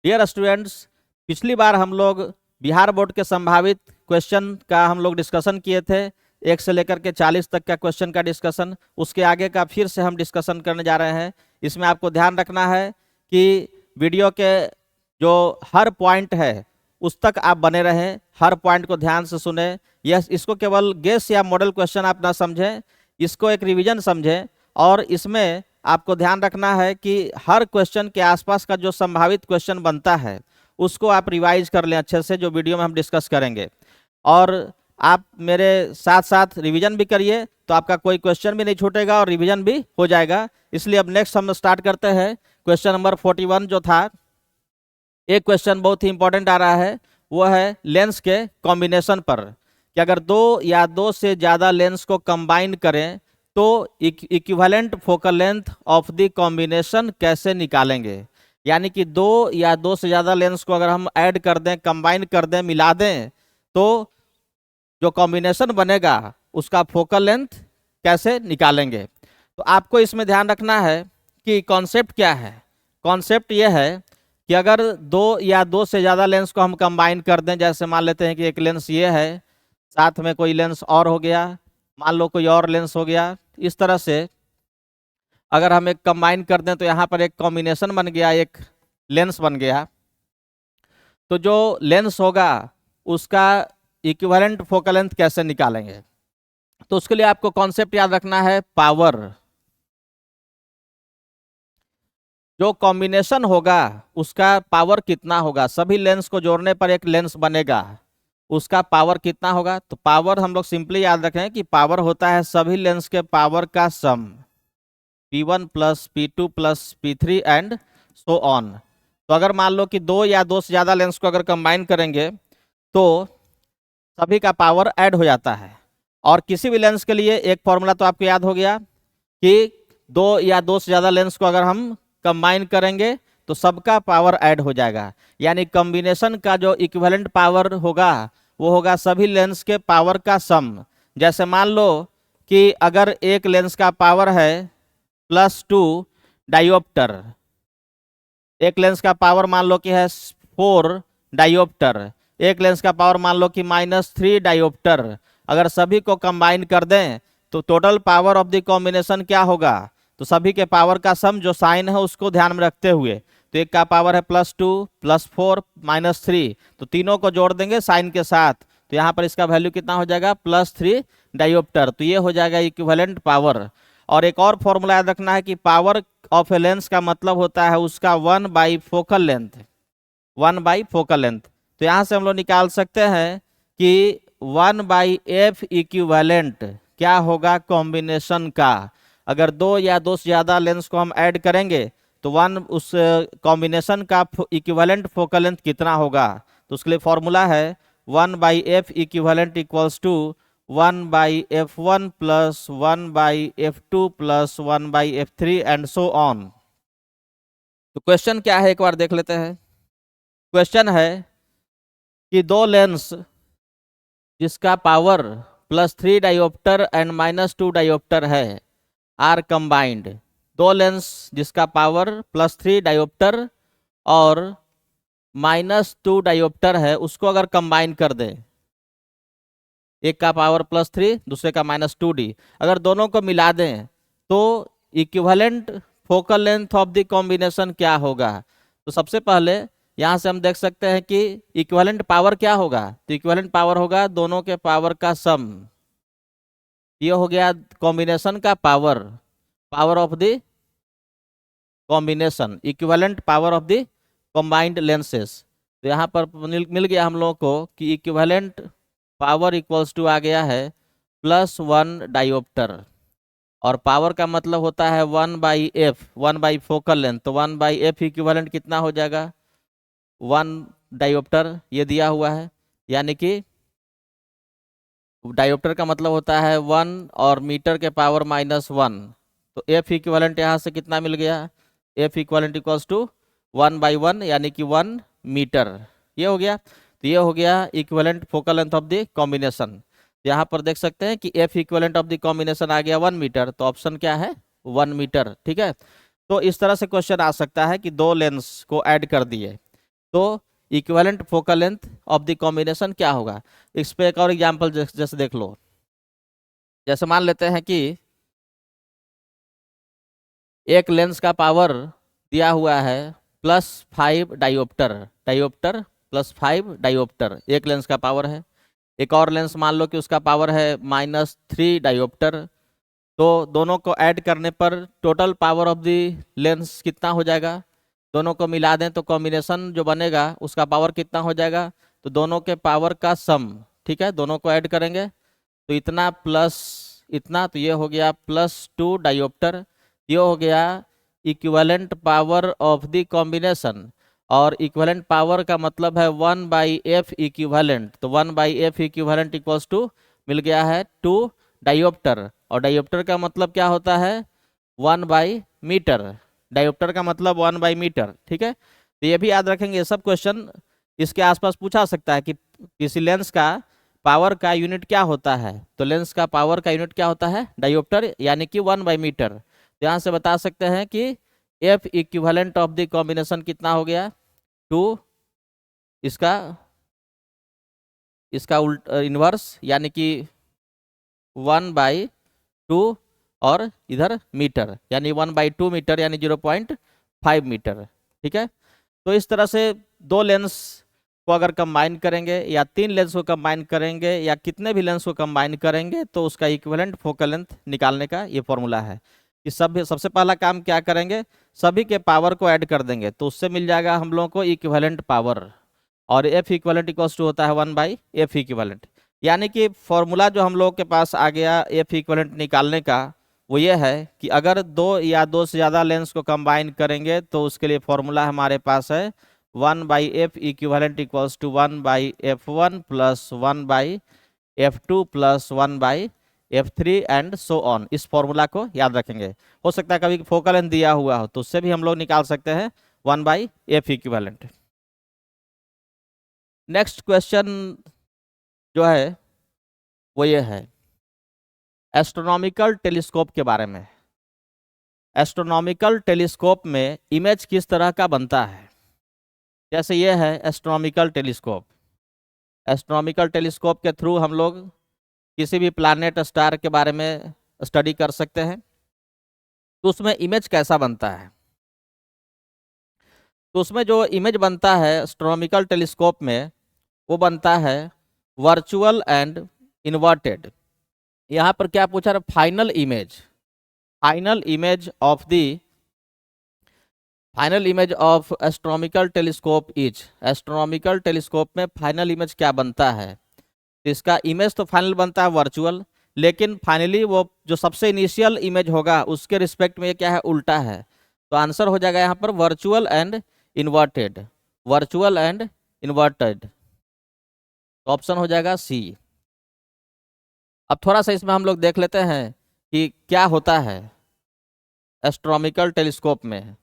Dear students, पिछली बार हम लोग बिहार बोर्ड के संभावित क्वेश्चन का हम लोग डिस्कशन किए थे। 1 से लेकर के 40 तक का क्वेश्चन का डिस्कशन, उसके आगे का फिर से हम डिस्कशन करने जा रहे हैं। इसमें आपको ध्यान रखना है कि वीडियो के जो हर पॉइंट है उस तक आप बने रहें, हर पॉइंट को ध्यान से सुने। यस, इसको केवल गेस या मॉडल क्वेश्चन आप ना समझें, इसको एक रिवीजन समझें। और इसमें आपको ध्यान रखना है कि हर क्वेश्चन के आसपास का जो संभावित क्वेश्चन बनता है उसको आप रिवाइज कर लें अच्छे से, जो वीडियो में हम डिस्कस करेंगे। और आप मेरे साथ साथ रिवीजन भी करिए, तो आपका कोई क्वेश्चन भी नहीं छूटेगा और रिवीजन भी हो जाएगा। इसलिए अब नेक्स्ट हम स्टार्ट करते हैं। क्वेश्चन नंबर 41 जो था, एक क्वेश्चन बहुत ही इंपॉर्टेंट आ रहा है, वो है लेंस के कॉम्बिनेशन पर, कि अगर दो या दो से ज़्यादा लेंस को कंबाइन करें तो equivalent focal length of the combination कैसे निकालेंगे। यानी कि दो या दो से ज़्यादा लेंस को अगर हम ऐड कर दें, कंबाइन कर दें, मिला दें, तो जो कॉम्बिनेशन बनेगा उसका फोकल लेंथ कैसे निकालेंगे। तो आपको इसमें ध्यान रखना है कि कॉन्सेप्ट क्या है। कॉन्सेप्ट ये है कि अगर दो या दो से ज़्यादा लेंस को हम कंबाइन कर दें, जैसे मान लेते हैं कि एक लेंस ये है, साथ में कोई लेंस और हो गया, मान लो कोई और लेंस हो गया, इस तरह से अगर हम एक कंबाइन कर दें तो यहाँ पर एक कॉम्बिनेशन बन गया, एक लेंस बन गया। तो जो लेंस होगा उसका इक्विवेलेंट फोकल लेंथ कैसे निकालेंगे, तो उसके लिए आपको कॉन्सेप्ट याद रखना है पावर। जो कॉम्बिनेशन होगा उसका पावर कितना होगा, सभी लेंस को जोड़ने पर एक लेंस बनेगा, उसका पावर कितना होगा। तो पावर हम लोग सिंपली याद रखें कि पावर होता है सभी लेंस के पावर का सम, P1 plus P2 plus P3 and so on. तो अगर मान लो कि दो या दो से ज़्यादा लेंस को अगर कंबाइन करेंगे तो सभी का पावर ऐड हो जाता है। और किसी भी लेंस के लिए एक फॉर्मूला तो आपको याद हो गया कि दो या दो से ज़्यादा लेंस को अगर हम कंबाइन करेंगे तो सबका पावर ऐड हो जाएगा। यानी कॉम्बिनेशन का जो इक्विवेलेंट पावर होगा वो होगा सभी लेंस के पावर का सम। जैसे मान लो कि अगर एक लेंस का पावर है +2 डायोप्टर, एक लेंस का पावर मान लो कि है 4 डायोप्टर, एक लेंस का पावर मान लो कि -3 डायोप्टर, अगर सभी को कंबाइन कर दें तो total power of the combination क्या होगा। तो सभी के पावर का सम जो साइन है उसको ध्यान में रखते हुए, तो एक का पावर है +2 +4 -3, तो तीनों को जोड़ देंगे साइन के साथ, तो यहाँ पर इसका वैल्यू कितना हो जाएगा +3 डायोप्टर। तो ये हो जाएगा इक्विवेलेंट पावर। और एक और फॉर्मूला याद रखना है कि पावर ऑफ ए लेंस का मतलब होता है उसका 1/फोकल लेंथ, 1/फोकल लेंथ। तो यहाँ से हम लोग निकाल सकते हैं कि 1/f इक्विवेलेंट क्या होगा कॉम्बिनेशन का। अगर दो या दो से ज़्यादा लेंस को हम ऐड करेंगे तो उस कॉम्बिनेशन का इक्विवेलेंट फोकल लेंथ कितना होगा। तो उसके लिए फॉर्मूला है 1/f equivalent equals to 1/f1 plus 1/f2 plus 1/f3 and so on. तो क्वेश्चन क्या है एक बार देख लेते हैं। क्वेश्चन है कि दो लेंस जिसका पावर +3 डायोप्टर एंड -2 डायोप्टर है आर कंबाइंड। दो लेंस जिसका पावर +3 डायोप्टर और -2 डायोप्टर है उसको अगर कंबाइन कर दे, एक का पावर +3 दूसरे का -2D, अगर दोनों को मिला दें तो equivalent focal length of the combination क्या होगा। तो सबसे पहले यहाँ से हम देख सकते हैं कि इक्विवेलेंट पावर क्या होगा। तो इक्विवेलेंट पावर होगा दोनों के पावर का सम। ये हो गया कॉम्बिनेशन का power, power of the combination, equivalent power of the combined lenses. तो यहाँ पर मिल गया हम लोगों को कि इक्विवेलेंट पावर इक्वल्स टू आ गया है +1 डायोप्टर, और पावर का मतलब होता है 1/f, 1/फोकल लेंथ। तो 1/f इक्विवेलेंट कितना हो जाएगा 1 डायोप्टर, ये दिया हुआ है। यानी कि डायोप्टर का मतलब होता है 1 और मीटर के पावर -1। तो f इक्विवेलेंट यहाँ से कितना मिल गया, f इक्विवेलेंट इक्वल्स टू 1/1 यानी कि 1 मीटर। ये हो गया। तो ये हो गया equivalent focal length of the combination. यहाँ पर देख सकते हैं कि f equivalent of the combination आ गया 1 मीटर, तो ऑप्शन क्या है 1 मीटर। ठीक है, तो इस तरह से क्वेश्चन आ सकता है कि दो लेंस को ऐड कर दिए, तो equivalent focal length of the combination क्या होगा। इस पे एक और एग्जांपल जैसे देख लो। जैसे मान लेते हैं कि एक लेंस का पावर दिया हुआ है +5 डायोप्टर, डायोप्टर +5 डायोप्टर एक लेंस का पावर है। एक और लेंस मान लो कि उसका पावर है -3 डायोप्टर। तो दोनों को ऐड करने पर total power of the lens कितना हो जाएगा। दोनों को मिला दें तो कॉम्बिनेशन जो बनेगा उसका पावर कितना हो जाएगा। तो दोनों के पावर का सम, ठीक है, दोनों को ऐड करेंगे तो इतना प्लस इतना, तो ये हो गया +2 डायोप्टर। ये हो गया equivalent power of the combination. और इक्विवेलेंट पावर का मतलब है 1/f इक्विवेलेंट। तो 1/f इक्विवेलेंट इक्वल्स टू मिल गया है 2 डायोप्टर। और डायोप्टर का मतलब क्या होता है 1/मीटर। डायोप्टर का मतलब 1/मीटर, ठीक है। तो ये भी याद रखेंगे, ये सब क्वेश्चन इसके आसपास पूछा सकता है कि किसी लेंस का पावर का यूनिट क्या होता है। तो लेंस का पावर का यूनिट क्या होता है डायोप्टर, यानी कि 1/मीटर। तो यहाँ से बता सकते हैं कि F equivalent of the combination कितना हो गया 2, इसका इसका उल्ट इनवर्स यानी कि 1/2 और इधर मीटर यानी 1/2 मीटर यानी 0.5 मीटर, ठीक है। तो इस तरह से दो लेंस को अगर कंबाइन करेंगे या तीन लेंस को कंबाइन करेंगे या कितने भी लेंस को कंबाइन करेंगे तो उसका इक्विवेलेंट फोकल लेंथ निकालने का ये फॉर्मूला है कि सबसे पहला काम क्या करेंगे, सभी के पावर को ऐड कर देंगे तो उससे मिल जाएगा हम लोगों को इक्विवेलेंट पावर। और एफ इक्विवेलेंट इक्वल्स टू होता है 1/f इक्विवेलेंट। यानी कि फॉर्मूला जो हम लोग के पास आ गया एफ इक्विवेलेंट निकालने का वो ये है कि अगर दो या दो से ज़्यादा लेंस को कंबाइन करेंगे तो उसके लिए फॉर्मूला हमारे पास है 1/f equivalent equals to 1/f1 plus 1/f2 plus 1/f3 and so on. इस फॉर्मूला को याद रखेंगे। हो सकता है कभी फोकल लेंथ दिया हुआ हो तो उससे भी हम लोग निकाल सकते हैं 1/f इक्विवेलेंट। नेक्स्ट क्वेश्चन जो है वो ये है एस्ट्रोनॉमिकल टेलीस्कोप के बारे में। एस्ट्रोनॉमिकल टेलीस्कोप में इमेज किस तरह का बनता है। जैसे ये है एस्ट्रोनॉमिकल टेलीस्कोप। एस्ट्रोनॉमिकल टेलीस्कोप के थ्रू हम लोग किसी भी प्लैनेट स्टार के बारे में स्टडी कर सकते हैं। तो उसमें इमेज कैसा बनता है, तो उसमें जो इमेज बनता है एस्ट्रोनॉमिकल टेलीस्कोप में वो बनता है वर्चुअल एंड इन्वर्टेड। यहाँ पर क्या पूछा रहा, final image, final image of the final image of astronomical telescope is. Astronomical telescope में फाइनल इमेज क्या बनता है। तो इसका इमेज तो फाइनल बनता है वर्चुअल, लेकिन फाइनली वो जो सबसे इनिशियल इमेज होगा उसके रिस्पेक्ट में ये क्या है उल्टा है। तो आंसर हो जाएगा यहाँ पर virtual and inverted, virtual and inverted. तो ऑप्शन हो जाएगा सी। अब थोड़ा सा इसमें हम लोग देख लेते हैं कि क्या होता है एस्ट्रोनॉमिकल टेलीस्कोप में।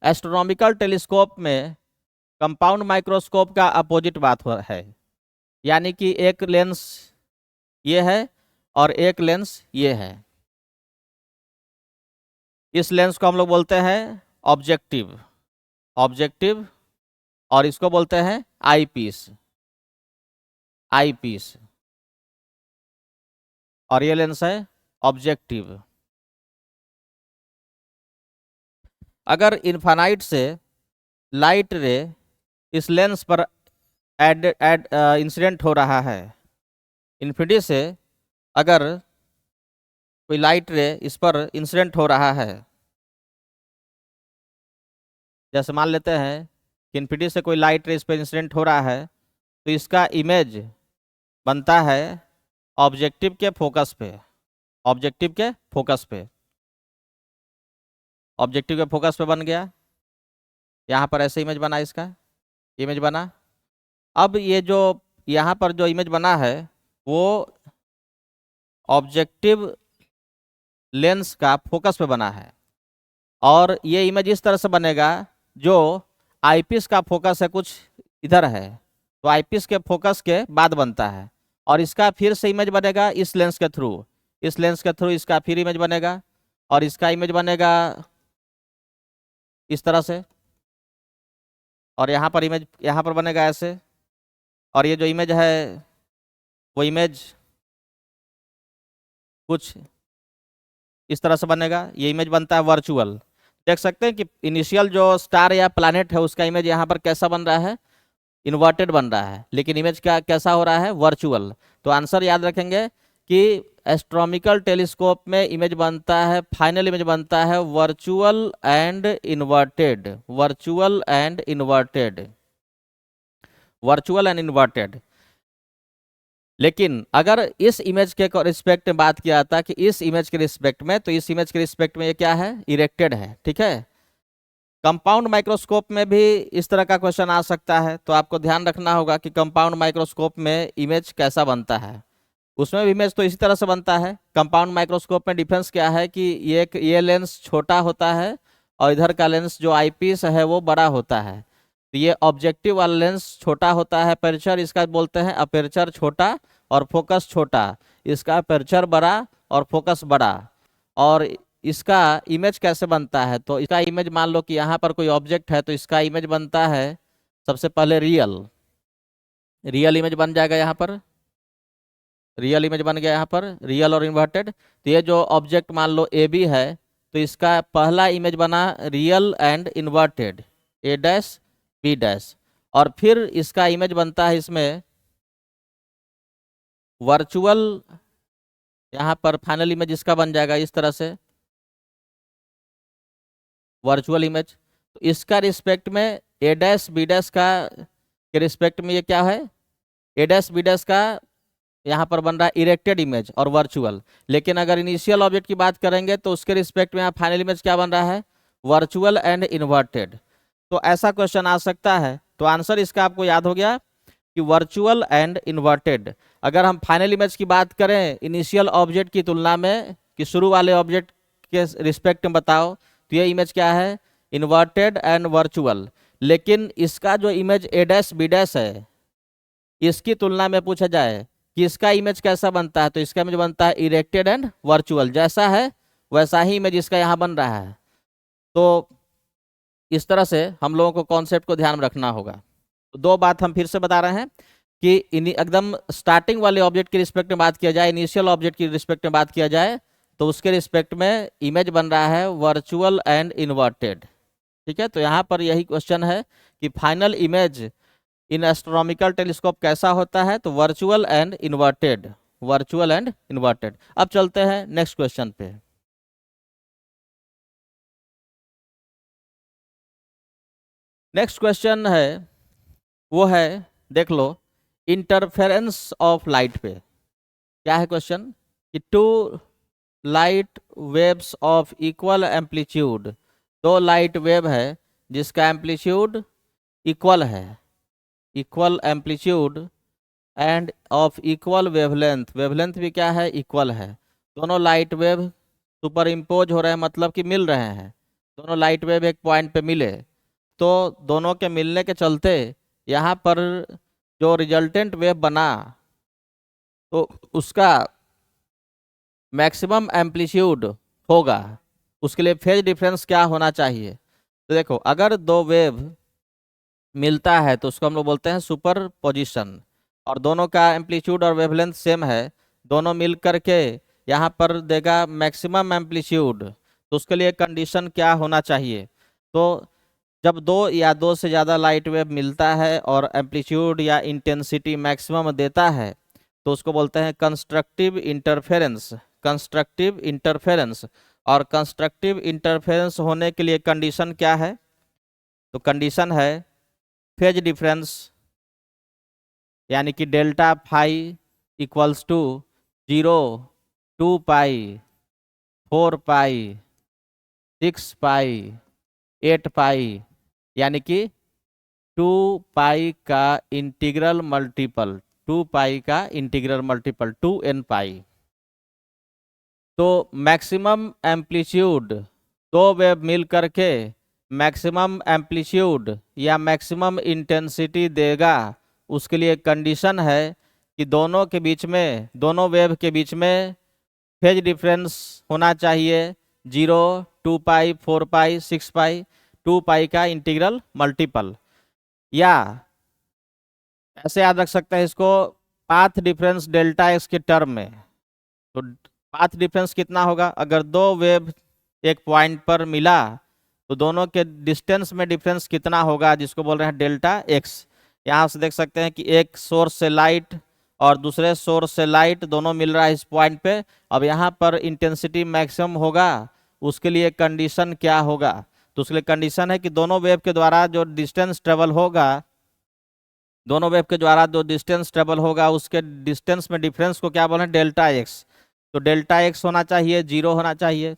एस्ट्रोनॉमिकल टेलीस्कोप में कंपाउंड माइक्रोस्कोप का अपोजिट बात है। यानी कि एक लेंस ये है और एक लेंस ये है। इस लेंस को हम लोग बोलते हैं ऑब्जेक्टिव, ऑब्जेक्टिव, और इसको बोलते हैं आईपीस, आईपीस, और ये लेंस है ऑब्जेक्टिव। अगर इन्फानाइट से लाइट रे इस लेंस पर एड इंसिडेंट हो रहा है, इन्फिनिटी से अगर कोई लाइट रे इस पर इंसिडेंट हो रहा है, जैसे मान लेते हैं कि इन्फिनिटी से कोई लाइट रे इस पर इंसिडेंट हो रहा है तो इसका इमेज बनता है ऑब्जेक्टिव के फोकस पे, ऑब्जेक्टिव के फोकस पे, ऑब्जेक्टिव के फोकस पे बन गया। यहाँ पर ऐसे इमेज बना, इसका इमेज बना। अब ये जो यहाँ पर जो इमेज बना है वो ऑब्जेक्टिव लेंस का फोकस पे बना है, और ये इमेज इस तरह से बनेगा जो आईपीस का फोकस है कुछ इधर है, तो आईपीस के फोकस के बाद बनता है। और इसका फिर से इमेज बनेगा इस लेंस के थ्रू, इस लेंस के थ्रू इसका फिर इमेज बनेगा, और इसका इमेज बनेगा इस तरह से। और यहाँ पर इमेज यहाँ पर बनेगा ऐसे, और ये जो इमेज है वो इमेज कुछ इस तरह से बनेगा। ये इमेज बनता है वर्चुअल। देख सकते हैं कि इनिशियल जो स्टार या प्लैनेट है उसका इमेज यहाँ पर कैसा बन रहा है, इन्वर्टेड बन रहा है, लेकिन इमेज क्या कैसा हो रहा है, वर्चुअल। तो आंसर याद रखेंगे कि एस्ट्रोनॉमिकल टेलीस्कोप में इमेज बनता है, फाइनल इमेज बनता है virtual and inverted, virtual and inverted, virtual and inverted. लेकिन अगर इस इमेज के रिस्पेक्ट में बात किया जाता है कि इस इमेज के रिस्पेक्ट में, तो इस इमेज के रिस्पेक्ट में ये क्या है, इरेक्टेड है। ठीक है, कंपाउंड माइक्रोस्कोप में भी इस तरह का क्वेश्चन आ सकता है, तो आपको ध्यान रखना होगा कि कंपाउंड माइक्रोस्कोप में इमेज कैसा बनता है। उसमें भी इमेज तो इसी तरह से बनता है। कंपाउंड माइक्रोस्कोप में डिफरेंस क्या है कि ये लेंस छोटा होता है और इधर का लेंस जो आईपीस है वो बड़ा होता है। तो ये ऑब्जेक्टिव वाला लेंस छोटा होता है, अपर्चर इसका बोलते हैं, अपर्चर छोटा और फोकस छोटा, इसका अपर्चर बड़ा और फोकस बड़ा। और इसका इमेज कैसे बनता है, तो इसका इमेज मान लो कि यहाँ पर कोई ऑब्जेक्ट है, तो इसका इमेज बनता है सबसे पहले रियल, रियल इमेज बन जाएगा यहाँ पर, रियल इमेज बन गया यहाँ पर, रियल और इन्वर्टेड। तो ये जो ऑब्जेक्ट मान लो ए बी है, तो इसका पहला इमेज बना real and inverted, A dash B dash. और फिर इसका इमेज बनता है इसमें वर्चुअल, यहाँ पर फाइनल इमेज इसका बन जाएगा इस तरह से, वर्चुअल इमेज। तो इसका रिस्पेक्ट में ए डैश बी डैश का के रिस्पेक्ट में ये क्या है, ए डैश बी डैश का यहाँ पर बन रहा है इरेक्टेड इमेज और वर्चुअल। लेकिन अगर इनिशियल ऑब्जेक्ट की बात करेंगे तो उसके रिस्पेक्ट में यहाँ फाइनल इमेज क्या बन रहा है, वर्चुअल एंड इन्वर्टेड। तो ऐसा क्वेश्चन आ सकता है। तो आंसर इसका आपको याद हो गया कि वर्चुअल एंड इन्वर्टेड। अगर हम फाइनल इमेज की बात करें इनिशियल ऑब्जेक्ट की तुलना में कि शुरू वाले ऑब्जेक्ट के रिस्पेक्ट में बताओ, तो ये इमेज क्या है, इन्वर्टेड एंड वर्चुअल। लेकिन इसका जो image A dash B dash है, इसकी तुलना में पूछा जाए कि इसका इमेज कैसा बनता है, तो इसका इमेज बनता है इरेक्टेड एंड वर्चुअल। जैसा है वैसा ही इमेज इसका यहाँ बन रहा है। तो इस तरह से हम लोगों को कॉन्सेप्ट को ध्यान में रखना होगा। तो दो बात हम फिर से बता रहे हैं कि एकदम स्टार्टिंग वाले ऑब्जेक्ट के रिस्पेक्ट में बात किया जाए, इनिशियल ऑब्जेक्ट की रिस्पेक्ट में बात किया जाए, तो उसके रिस्पेक्ट में इमेज बन रहा है वर्चुअल एंड इन्वर्टेड। ठीक है, तो यहाँ पर यही क्वेश्चन है कि final image in astronomical telescope कैसा होता है, तो virtual and inverted, virtual and inverted. अब चलते हैं नेक्स्ट क्वेश्चन पे। नेक्स्ट क्वेश्चन है वो है, देख लो, इंटरफेरेंस ऑफ लाइट पे क्या है क्वेश्चन कि two light waves of equal amplitude, दो लाइट वेव है जिसका एम्पलीट्यूड इक्वल है, equal amplitude and of equal wavelength, wavelength भी क्या है, इक्वल है। दोनों लाइट वेव सुपर इम्पोज हो रहे हैं, मतलब कि मिल रहे हैं, दोनों लाइट वेव एक पॉइंट पे मिले, तो दोनों के मिलने के चलते यहाँ पर जो रिजल्टेंट वेव बना तो उसका मैक्सिमम एम्पलीट्यूड होगा, उसके लिए फेज डिफरेंस क्या होना चाहिए। तो देखो, अगर दो वेव मिलता है तो उसको हम लोग बोलते हैं सुपर पोजिशन, और दोनों का एम्पलीट्यूड और वेवलेंथ सेम है, दोनों मिल करके यहाँ पर देगा मैक्सिमम एम्पलीट्यूड, तो उसके लिए कंडीशन क्या होना चाहिए। तो जब दो या दो से ज़्यादा लाइट वेव मिलता है और एम्पलीट्यूड या इंटेंसिटी मैक्सिमम देता है, तो उसको बोलते हैं कंस्ट्रक्टिव इंटरफेरेंस, कंस्ट्रक्टिव इंटरफेरेंस। और कंस्ट्रक्टिव इंटरफेरेंस होने के लिए कंडीशन क्या है, तो कंडीशन है फेज डिफरेंस, यानी कि डेल्टा फाई इक्वल्स टू 0, 2 पाई, 4 पाई, 6 पाई, 8 पाई, यानी कि 2 पाई का इंटीग्रल मल्टीपल, 2 पाई का इंटीग्रल मल्टीपल 2n पाई। तो मैक्सिमम एम्पलीट्यूड, दो वेव मिल करके मैक्सिमम एम्पलीट्यूड या मैक्सिमम इंटेंसिटी देगा, उसके लिए कंडीशन है कि दोनों के बीच में, दोनों वेव के बीच में फेज डिफरेंस होना चाहिए 0, 2 पाई, 4 पाई, 6 पाई, 2 पाई का इंटीग्रल मल्टीपल। या ऐसे याद रख सकते हैं इसको, पाथ डिफरेंस डेल्टा एक्स के टर्म में। तो पाथ डिफरेंस कितना होगा, अगर दो वेव एक पॉइंट पर मिला तो दोनों के डिस्टेंस में डिफरेंस कितना होगा, जिसको बोल रहे हैं डेल्टा एक्स। यहाँ से देख सकते हैं कि एक सोर्स से लाइट और दूसरे सोर्स से लाइट दोनों मिल रहा है इस पॉइंट पे। अब यहाँ पर इंटेंसिटी मैक्सिमम होगा, उसके लिए कंडीशन क्या होगा, तो उसके लिए कंडीशन है कि दोनों वेव के द्वारा जो डिस्टेंस ट्रेवल होगा, दोनों वेव के द्वारा जो डिस्टेंस ट्रेवल होगा उसके डिस्टेंस में डिफरेंस को क्या बोल रहे हैं, डेल्टा एक्स। तो डेल्टा एक्स होना चाहिए, 0 होना चाहिए।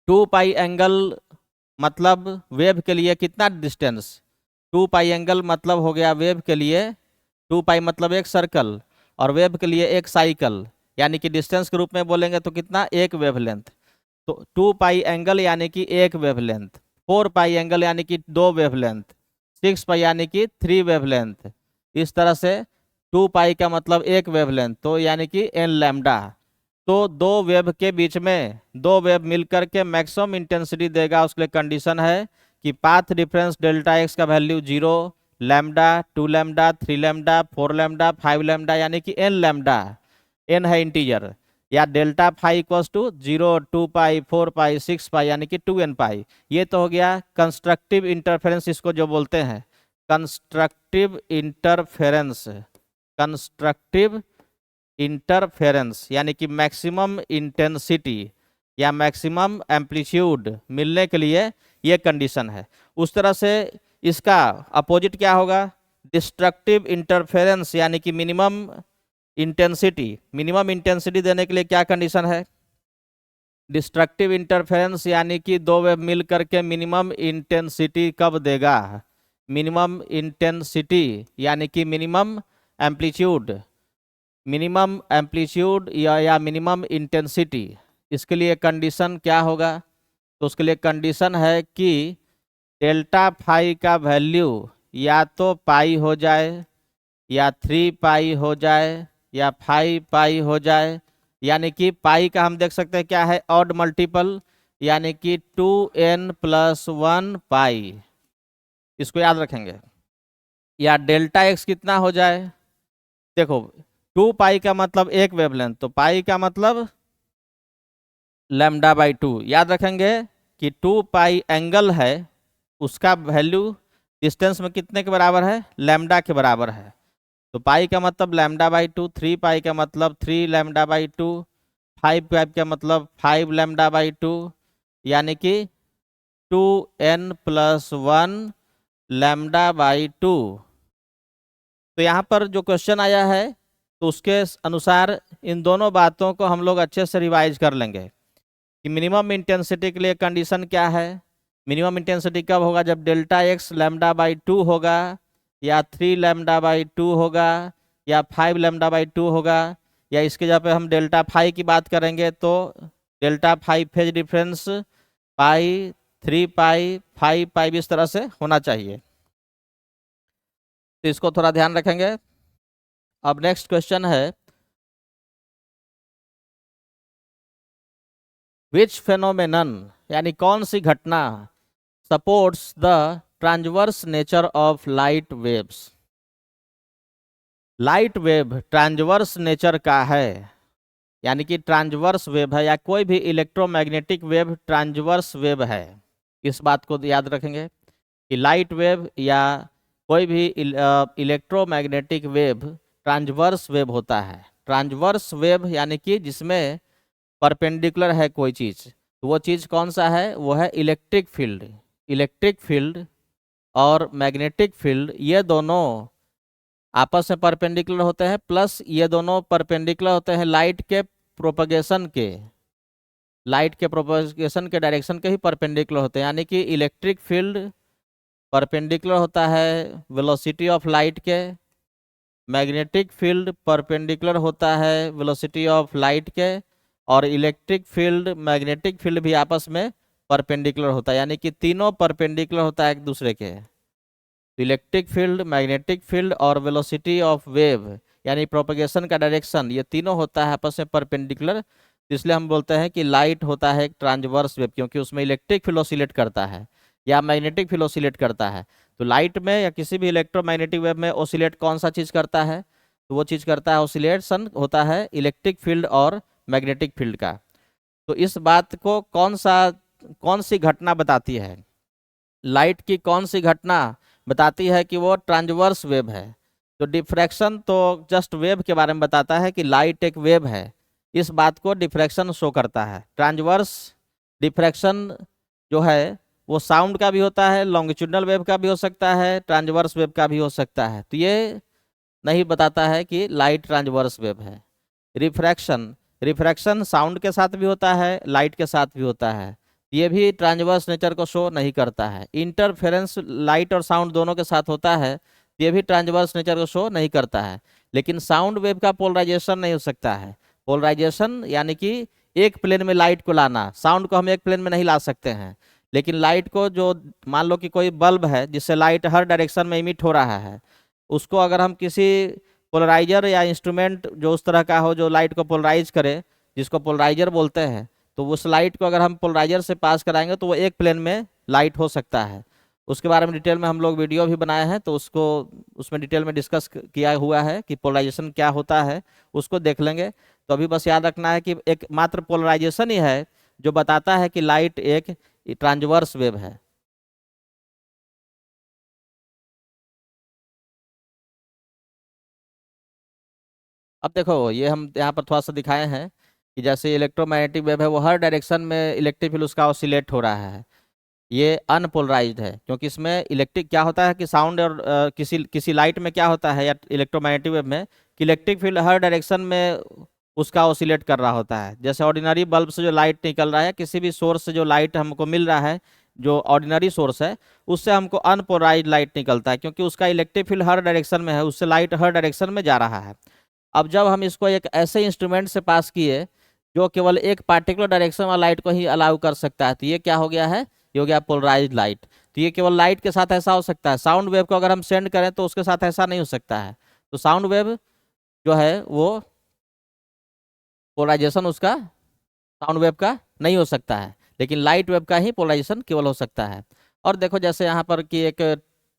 2 पाई एंगल मतलब वेव के लिए कितना डिस्टेंस, 2 पाई एंगल मतलब हो गया वेव के लिए, 2 पाई मतलब एक सर्कल और वेव के लिए एक साइकिल, यानी कि डिस्टेंस के रूप में बोलेंगे तो कितना, एक वेवलेंथ। तो 2 पाई एंगल यानी कि एक वेवलेंथ, 4 पाई एंगल यानी कि 2 वेवलेंथ, 6 पाई यानी कि 3 वेवलेंथ। इस तरह से 2 पाई का मतलब एक वेवलेंथ, तो यानी कि एन लैम्डा। तो दो वेव के बीच में दो वेव मिलकर के मैक्सिमम इंटेंसिटी देगा, उसके लिए कंडीशन है कि पाथ डिफरेंस डेल्टा एक्स का value 0, lambda, 2 lambda, 3 lambda, 4 lambda, 5 lambda, यानी कि एन लैम्डा, एन है इंटीजर, या डेल्टा फाई इक्वल्स टू 0, 2 पाई, 4 पाई, 6 पाई, यानी कि 2n पाई। ये तो हो गया कंस्ट्रक्टिव इंटरफेरेंस, इसको जो बोलते हैं कंस्ट्रक्टिव इंटरफेरेंस। कंस्ट्रक्टिव इंटरफेरेंस यानी कि मैक्सिमम इंटेंसिटी या मैक्सिमम एम्पलीट्यूड मिलने के लिए ये कंडीशन है। उस तरह से इसका अपोजिट क्या होगा, डिस्ट्रक्टिव इंटरफेरेंस यानी कि मिनिमम इंटेंसिटी। मिनिमम इंटेंसिटी देने के लिए क्या कंडीशन है, डिस्ट्रक्टिव इंटरफेरेंस यानी कि दो वेव मिल करके मिनिमम इंटेंसिटी कब देगा, मिनिमम इंटेंसिटी यानी कि मिनिमम एम्पलीट्यूड, मिनिमम एम्पलीट्यूड या मिनिमम इंटेंसिटी। इसके लिए कंडीशन क्या होगा, तो उसके लिए कंडीशन है कि डेल्टा फाई का वैल्यू या तो पाई हो जाए, या 3 पाई हो जाए, या 5 पाई हो जाए। यानी कि पाई का हम देख सकते हैं क्या है, ऑड मल्टीपल, यानी कि 2n+1 पाई, इसको याद रखेंगे। या डेल्टा एक्स कितना हो जाए, देखो 2 पाई का मतलब एक वेवलेंथ, तो पाई का मतलब λ/2, याद रखेंगे कि 2 पाई एंगल है, उसका वैल्यू डिस्टेंस में कितने के बराबर है, लैम्डा के बराबर है। तो पाई का मतलब λ/2, 3 पाई का मतलब 3 λ/2, 5 पाई का मतलब 5 λ/2, यानी कि 2n+1 λ/2। तो यहाँ पर जो क्वेश्चन आया है तो उसके अनुसार इन दोनों बातों को हम लोग अच्छे से रिवाइज कर लेंगे कि मिनिमम इंटेंसिटी के लिए कंडीशन क्या है। मिनिमम इंटेंसिटी कब होगा, जब डेल्टा एक्स λ/2 होगा, या 3 λ/2 होगा, या 5 λ/2 होगा, या इसके जगह पे हम डेल्टा फाई की बात करेंगे तो delta phi phase difference pi, 3 pi, 5 pi भी इस तरह से होना चाहिए। तो इसको थोड़ा ध्यान रखेंगे। अब नेक्स्ट क्वेश्चन है, विच फेनोमेनन यानी कौन सी घटना supports the transverse nature of light waves. Light wave transverse nature का है, यानी कि ट्रांसवर्स वेव है, या कोई भी इलेक्ट्रोमैग्नेटिक वेव ट्रांसवर्स वेव है। इस बात को याद रखेंगे कि लाइट वेव या कोई भी इलेक्ट्रोमैग्नेटिक वेव ट्रांसवर्स वेव होता है। ट्रांसवर्स वेव यानी कि जिसमें परपेंडिकुलर है कोई चीज़, तो वो चीज़ कौन सा है, वो है इलेक्ट्रिक फील्ड। इलेक्ट्रिक फील्ड और मैग्नेटिक फील्ड ये दोनों आपस में परपेंडिकुलर होते हैं, प्लस ये दोनों परपेंडिकुलर होते हैं लाइट के प्रोपगेशन के, लाइट के प्रोपगेशन के डायरेक्शन के ही परपेंडिकुलर होते हैं। यानी कि इलेक्ट्रिक फील्ड परपेंडिकुलर होता है वेलोसिटी ऑफ लाइट के, मैग्नेटिक फील्ड परपेंडिकुलर होता है वेलोसिटी ऑफ लाइट के, और इलेक्ट्रिक फील्ड मैग्नेटिक फील्ड भी आपस में परपेंडिकुलर होता है, यानी कि तीनों परपेंडिकुलर होता है एक दूसरे के। इलेक्ट्रिक फील्ड, मैग्नेटिक फील्ड और वेलोसिटी ऑफ वेव यानी प्रोपगेशन का डायरेक्शन, ये तीनों होता है आपस में परपेंडिकुलर। इसलिए हम बोलते हैं कि लाइट होता है एक ट्रांसवर्स वेव, क्योंकि उसमें इलेक्ट्रिक फील्ड ऑसिलेट करता है। या मैग्नेटिक फील्ड ऑसिलेट करता है। तो लाइट में या किसी भी इलेक्ट्रोमैग्नेटिक वेव में ऑसिलेट कौन सा चीज़ करता है? तो वो चीज़ करता है, ऑसिलेशन होता है इलेक्ट्रिक फील्ड और मैग्नेटिक फील्ड का। तो इस बात को कौन सी घटना बताती है? लाइट की कौन सी घटना बताती है कि वो ट्रांसवर्स वेव है? तो डिफ्रैक्शन तो जस्ट वेव के बारे में बताता है कि लाइट एक वेव है, इस बात को डिफ्रैक्शन शो करता है। ट्रांसवर्स डिफ्रैक्शन जो है वो साउंड का भी होता है, लॉन्गिट्यूडनल वेव का भी हो सकता है, ट्रांसवर्स वेव का भी हो सकता है। तो ये नहीं बताता है कि लाइट ट्रांसवर्स वेव है। रिफ्रैक्शन, रिफ्रैक्शन साउंड के साथ भी होता है, लाइट के साथ भी होता है, ये भी ट्रांसवर्स नेचर को शो नहीं करता है। इंटरफेरेंस लाइट और साउंड दोनों के साथ होता है, ये भी ट्रांसवर्स नेचर को शो नहीं करता है। लेकिन साउंड वेव का पोलराइजेशन नहीं हो सकता है। पोलराइजेशन यानी कि एक प्लेन में लाइट को लाना, साउंड को हम एक प्लेन में नहीं ला सकते हैं। लेकिन लाइट को जो मान लो कि कोई बल्ब है जिससे लाइट हर डायरेक्शन में इमिट हो रहा है, उसको अगर हम किसी पोलराइजर या इंस्ट्रूमेंट जो उस तरह का हो जो लाइट को पोलराइज करे, जिसको पोलराइजर बोलते हैं, तो उस लाइट को अगर हम पोलराइजर से पास कराएंगे तो वो एक प्लेन में लाइट हो सकता है। उसके बारे में डिटेल में हम लोग वीडियो भी बनाए हैं, तो उसको उसमें डिटेल में डिस्कस किया हुआ है कि पोलराइजेशन क्या होता है, उसको देख लेंगे। तो अभी बस याद रखना है कि एक मात्र पोलराइजेशन ही है जो बताता है कि लाइट एक ट्रांसवर्स वेव है। अब देखो ये हम यहाँ पर थोड़ा सा दिखाए हैं कि जैसे इलेक्ट्रोमैग्नेटिक वेव है वो हर डायरेक्शन में इलेक्ट्रिक फील्ड उसका ऑसिलेट हो रहा है। ये अनपोलराइज्ड है क्योंकि इसमें इलेक्ट्रिक क्या होता है कि साउंड और किसी किसी लाइट में क्या होता है या इलेक्ट्रोमैग्नेटिक वेव में कि इलेक्ट्रिक फील्ड हर डायरेक्शन में उसका ऑसिलेट कर रहा होता है। जैसे ऑर्डिनरी बल्ब से जो लाइट निकल रहा है, किसी भी सोर्स से जो लाइट हमको मिल रहा है, जो ऑर्डिनरी सोर्स है, उससे हमको अनपोलराइज्ड लाइट निकलता है क्योंकि उसका इलेक्ट्रिक फील्ड हर डायरेक्शन में है, उससे लाइट हर डायरेक्शन में जा रहा है। अब जब हम इसको एक ऐसे इंस्ट्रूमेंट से पास किए जो केवल एक पार्टिकुलर डायरेक्शन वाला लाइट को ही अलाउ कर सकता है, तो ये क्या हो गया है? ये हो गया पोलराइज्ड लाइट। तो ये केवल लाइट के साथ ऐसा हो सकता है, साउंड वेव को अगर हम सेंड करें तो उसके साथ ऐसा नहीं हो सकता है। तो साउंड वेव जो है वो पोलराइजेशन उसका साउंड वेव का नहीं हो सकता है, लेकिन लाइट वेव का ही पोलराइजेशन केवल हो सकता है। और देखो जैसे यहाँ पर कि एक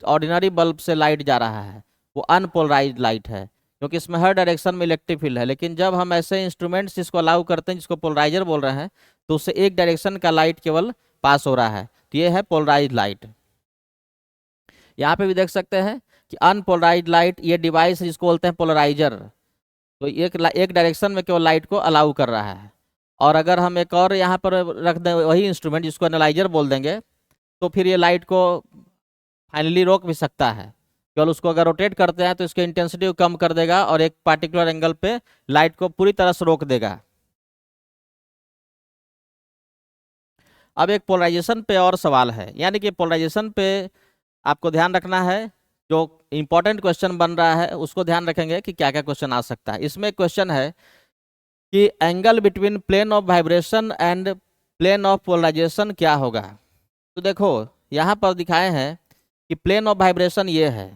ऑर्डिनरी बल्ब से लाइट जा रहा है, वो अनपोलराइज्ड लाइट है क्योंकि इसमें हर डायरेक्शन में इलेक्ट्रिक फील्ड है। लेकिन जब हम ऐसे इंस्ट्रूमेंट्स जिसको अलाउ करते हैं, जिसको पोलराइजर बोल रहे हैं, तो उससे एक डायरेक्शन का लाइट केवल पास हो रहा है, तो ये है पोलराइज्ड लाइट। यहाँ पे भी देख सकते हैं कि अनपोलराइज्ड लाइट, ये डिवाइस है जिसको बोलते हैं पोलराइजर। तो एक डायरेक्शन में केवल लाइट को अलाउ कर रहा है। और अगर हम एक और यहाँ पर रख दें वही इंस्ट्रूमेंट जिसको एनालाइजर बोल देंगे, तो फिर ये लाइट को फाइनली रोक भी सकता है। केवल उसको अगर रोटेट करते हैं तो इसके इंटेंसिटी को कम कर देगा और एक पार्टिकुलर एंगल पे लाइट को पूरी तरह से रोक देगा। अब एक पोलराइजेशन पे और सवाल है, यानी कि पोलराइजेशन पे आपको ध्यान रखना है। जो इंपॉर्टेंट क्वेश्चन बन रहा है उसको ध्यान रखेंगे कि क्या क्या क्वेश्चन आ सकता है। इसमें क्वेश्चन है कि angle between plane of vibration and plane of polarization क्या होगा। तो देखो यहाँ पर दिखाए हैं कि प्लेन ऑफ वाइब्रेशन ये है,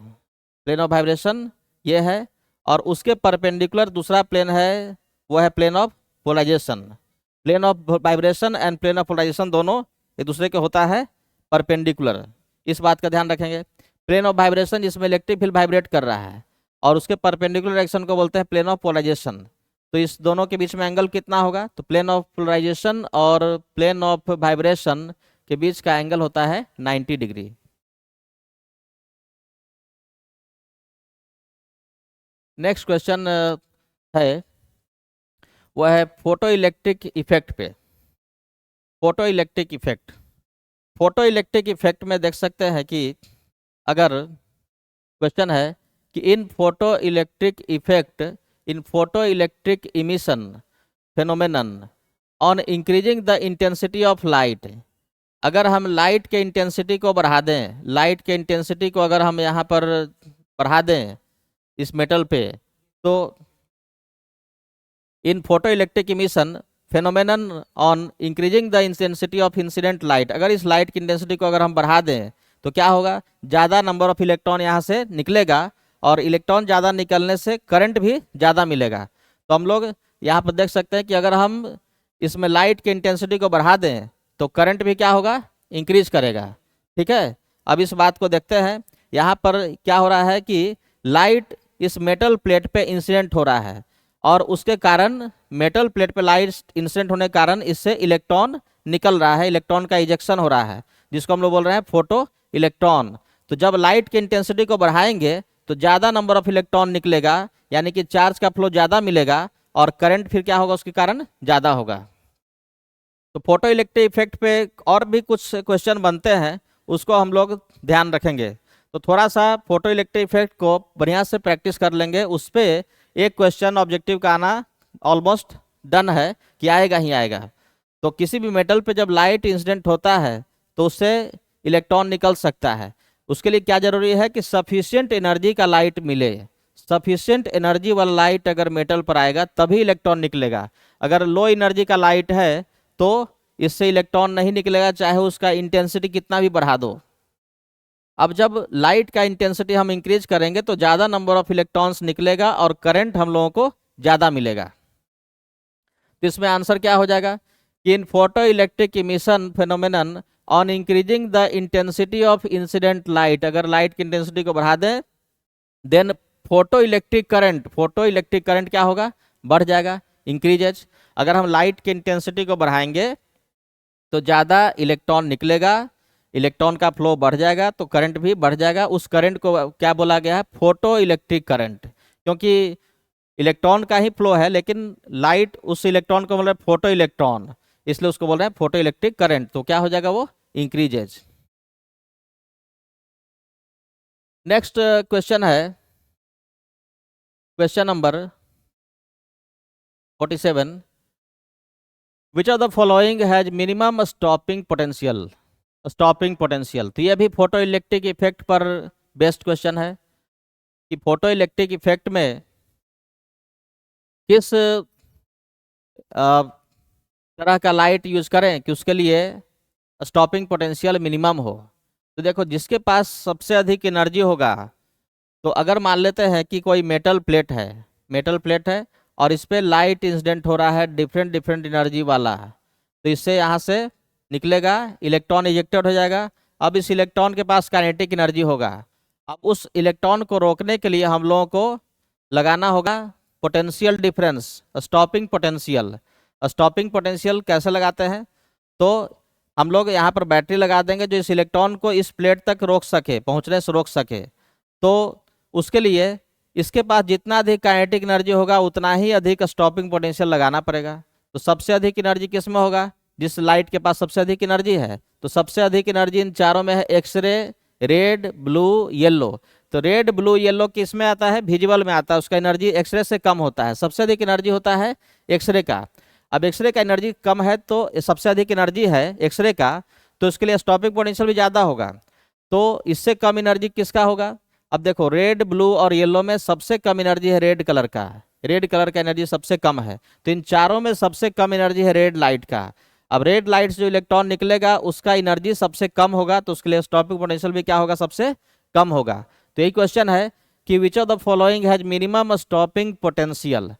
प्लेन ऑफ वाइब्रेशन ये है, और उसके परपेंडिकुलर दूसरा प्लेन है, वो है plane of polarization. Plane of vibration and plane of polarization दोनों एक दूसरे के होता है परपेंडिकुलर, इस बात का ध्यान रखेंगे। प्लेन ऑफ वाइब्रेशन जिसमें इलेक्ट्रिक फील्ड वाइब्रेट कर रहा है, और उसके परपेंडिकुलर डायरेक्शन को बोलते हैं प्लेन ऑफ पोलराइजेशन। तो इस दोनों के बीच में एंगल कितना होगा? तो प्लेन ऑफ पोलराइजेशन और प्लेन ऑफ वाइब्रेशन के बीच का एंगल होता है 90 डिग्री। नेक्स्ट क्वेश्चन है वो है फोटो इलेक्ट्रिक इफेक्ट पे। Photo electric effect, photo electric effect में देख सकते हैं कि अगर क्वेश्चन है कि in photo electric effect, in photo electric emission phenomenon on increasing the intensity of light. अगर हम लाइट के इंटेंसिटी को बढ़ा दें, लाइट के इंटेंसिटी को अगर हम यहाँ पर बढ़ा दें इस मेटल पे, तो in photo electric emission phenomenon on increasing the intensity of incident light, अगर इस लाइट की इंटेंसिटी को अगर हम बढ़ा दें तो क्या होगा? ज़्यादा नंबर ऑफ इलेक्ट्रॉन यहाँ से निकलेगा, और इलेक्ट्रॉन ज़्यादा निकलने से करंट भी ज़्यादा मिलेगा। तो हम लोग यहाँ पर देख सकते हैं कि अगर हम इसमें लाइट की इंटेंसिटी को बढ़ा दें तो करंट भी क्या होगा? इंक्रीज करेगा। ठीक है, अब इस बात को देखते हैं। यहाँ पर क्या हो रहा है कि लाइट इस मेटल प्लेट पे इंसिडेंट हो रहा है, और उसके कारण मेटल प्लेट पे लाइट इंसिडेंट होने के कारण इससे इलेक्ट्रॉन निकल रहा है, इलेक्ट्रॉन का इजेक्शन हो रहा है, जिसको हम लोग बोल रहे हैं फोटो इलेक्ट्रॉन। तो जब लाइट की इंटेंसिटी को बढ़ाएंगे तो ज़्यादा नंबर ऑफ इलेक्ट्रॉन निकलेगा, यानी कि चार्ज का फ्लो ज़्यादा मिलेगा, और करंट फिर क्या होगा, उसके कारण ज़्यादा होगा। तो फोटो इलेक्ट्रिक इफेक्ट पे और भी कुछ क्वेश्चन बनते हैं, उसको हम लोग ध्यान रखेंगे। तो थोड़ा सा फोटो इलेक्ट्रिक इफेक्ट को बढ़िया से प्रैक्टिस कर लेंगे, उस पर एक क्वेश्चन ऑब्जेक्टिव का आना ऑलमोस्ट डन है कि आएगा ही आएगा। तो किसी भी मेटल पे जब लाइट इंसिडेंट होता है तो उससे इलेक्ट्रॉन निकल सकता है। उसके लिए क्या जरूरी है कि सफिशिएंट एनर्जी का लाइट मिले। सफिशिएंट एनर्जी वाला लाइट अगर मेटल पर आएगा तभी इलेक्ट्रॉन निकलेगा। अगर लो एनर्जी का लाइट है तो इससे इलेक्ट्रॉन नहीं निकलेगा, चाहे उसका इंटेंसिटी कितना भी बढ़ा दो। अब जब लाइट का इंटेंसिटी हम इंक्रीज करेंगे तो ज़्यादा नंबर ऑफ इलेक्ट्रॉन्स निकलेगा और करंट हम लोगों को ज़्यादा मिलेगा। तो इसमें आंसर क्या हो जाएगा कि in photo electric emission phenomenon on increasing the intensity of incident light, अगर लाइट की इंटेंसिटी को बढ़ा दें देन फोटो इलेक्ट्रिक करंट क्या होगा, बढ़ जाएगा, इंक्रीजेज। अगर हम लाइट की इंटेंसिटी को बढ़ाएंगे तो ज़्यादा इलेक्ट्रॉन निकलेगा, इलेक्ट्रॉन का फ्लो बढ़ जाएगा तो करंट भी बढ़ जाएगा। उस करंट को क्या बोला गया है, फोटो इलेक्ट्रिक करंट, क्योंकि इलेक्ट्रॉन का ही फ्लो है लेकिन लाइट उस इलेक्ट्रॉन को बोल रहे हैं फोटो इलेक्ट्रॉन, इसलिए उसको बोल रहे हैं फोटो इलेक्ट्रिक करंट। तो क्या हो जाएगा, वो इंक्रीजेज। नेक्स्ट क्वेश्चन है question number 47, which of the following has minimum stopping potential. Stopping potential, तो ये भी फोटो इलेक्ट्रिक इफेक्ट पर बेस्ड क्वेश्चन है कि फोटो इलेक्ट्रिक इफेक्ट में किस तरह का लाइट यूज करें कि उसके लिए स्टॉपिंग पोटेंशियल मिनिमम हो। तो देखो, जिसके पास सबसे अधिक एनर्जी होगा, तो अगर मान लेते हैं कि कोई मेटल प्लेट है और इस पर लाइट इंसिडेंट हो रहा है डिफरेंट डिफरेंट एनर्जी वाला, तो इससे यहाँ से निकलेगा, इलेक्ट्रॉन इजेक्टेड हो जाएगा। अब इस इलेक्ट्रॉन के पास काइनेटिक एनर्जी होगा। अब उस इलेक्ट्रॉन को रोकने के लिए हम लोगों को लगाना होगा potential difference, stopping potential. Stopping potential कैसे लगाते हैं, तो हम लोग यहाँ पर बैटरी लगा देंगे जो इस इलेक्ट्रॉन को इस प्लेट तक रोक सके, पहुँचने से रोक सके। तो उसके लिए इसके पास जितना अधिक काइनेटिक एनर्जी होगा उतना ही अधिक स्टॉपिंग पोटेंशियल लगाना पड़ेगा। तो सबसे अधिक एनर्जी किस में होगा, जिस लाइट के पास सबसे अधिक एनर्जी है। तो सबसे अधिक एनर्जी इन चारों में है, एक्सरे, रेड, ब्लू, येलो। तो रेड, ब्लू, येलो किस में आता है, विजिबल में आता है, उसका एनर्जी एक्सरे से कम होता है। सबसे अधिक एनर्जी होता है एक्सरे का। अब एक्सरे का एनर्जी कम है तो सबसे अधिक एनर्जी है एक्सरे का, तो इसके लिए स्टॉपिंग पोटेंशियल भी ज़्यादा होगा। तो इससे कम एनर्जी किसका होगा, अब देखो रेड, ब्लू और येलो में सबसे कम एनर्जी है रेड कलर का। रेड कलर का एनर्जी सबसे कम है, तो इन चारों में सबसे कम एनर्जी है रेड लाइट का। अब रेड लाइट से जो इलेक्ट्रॉन निकलेगा उसका एनर्जी सबसे कम होगा, तो उसके लिए स्टॉपिंग पोटेंशियल भी क्या होगा, सबसे कम होगा। तो यही क्वेश्चन है कि which of the following has minimum stopping potential.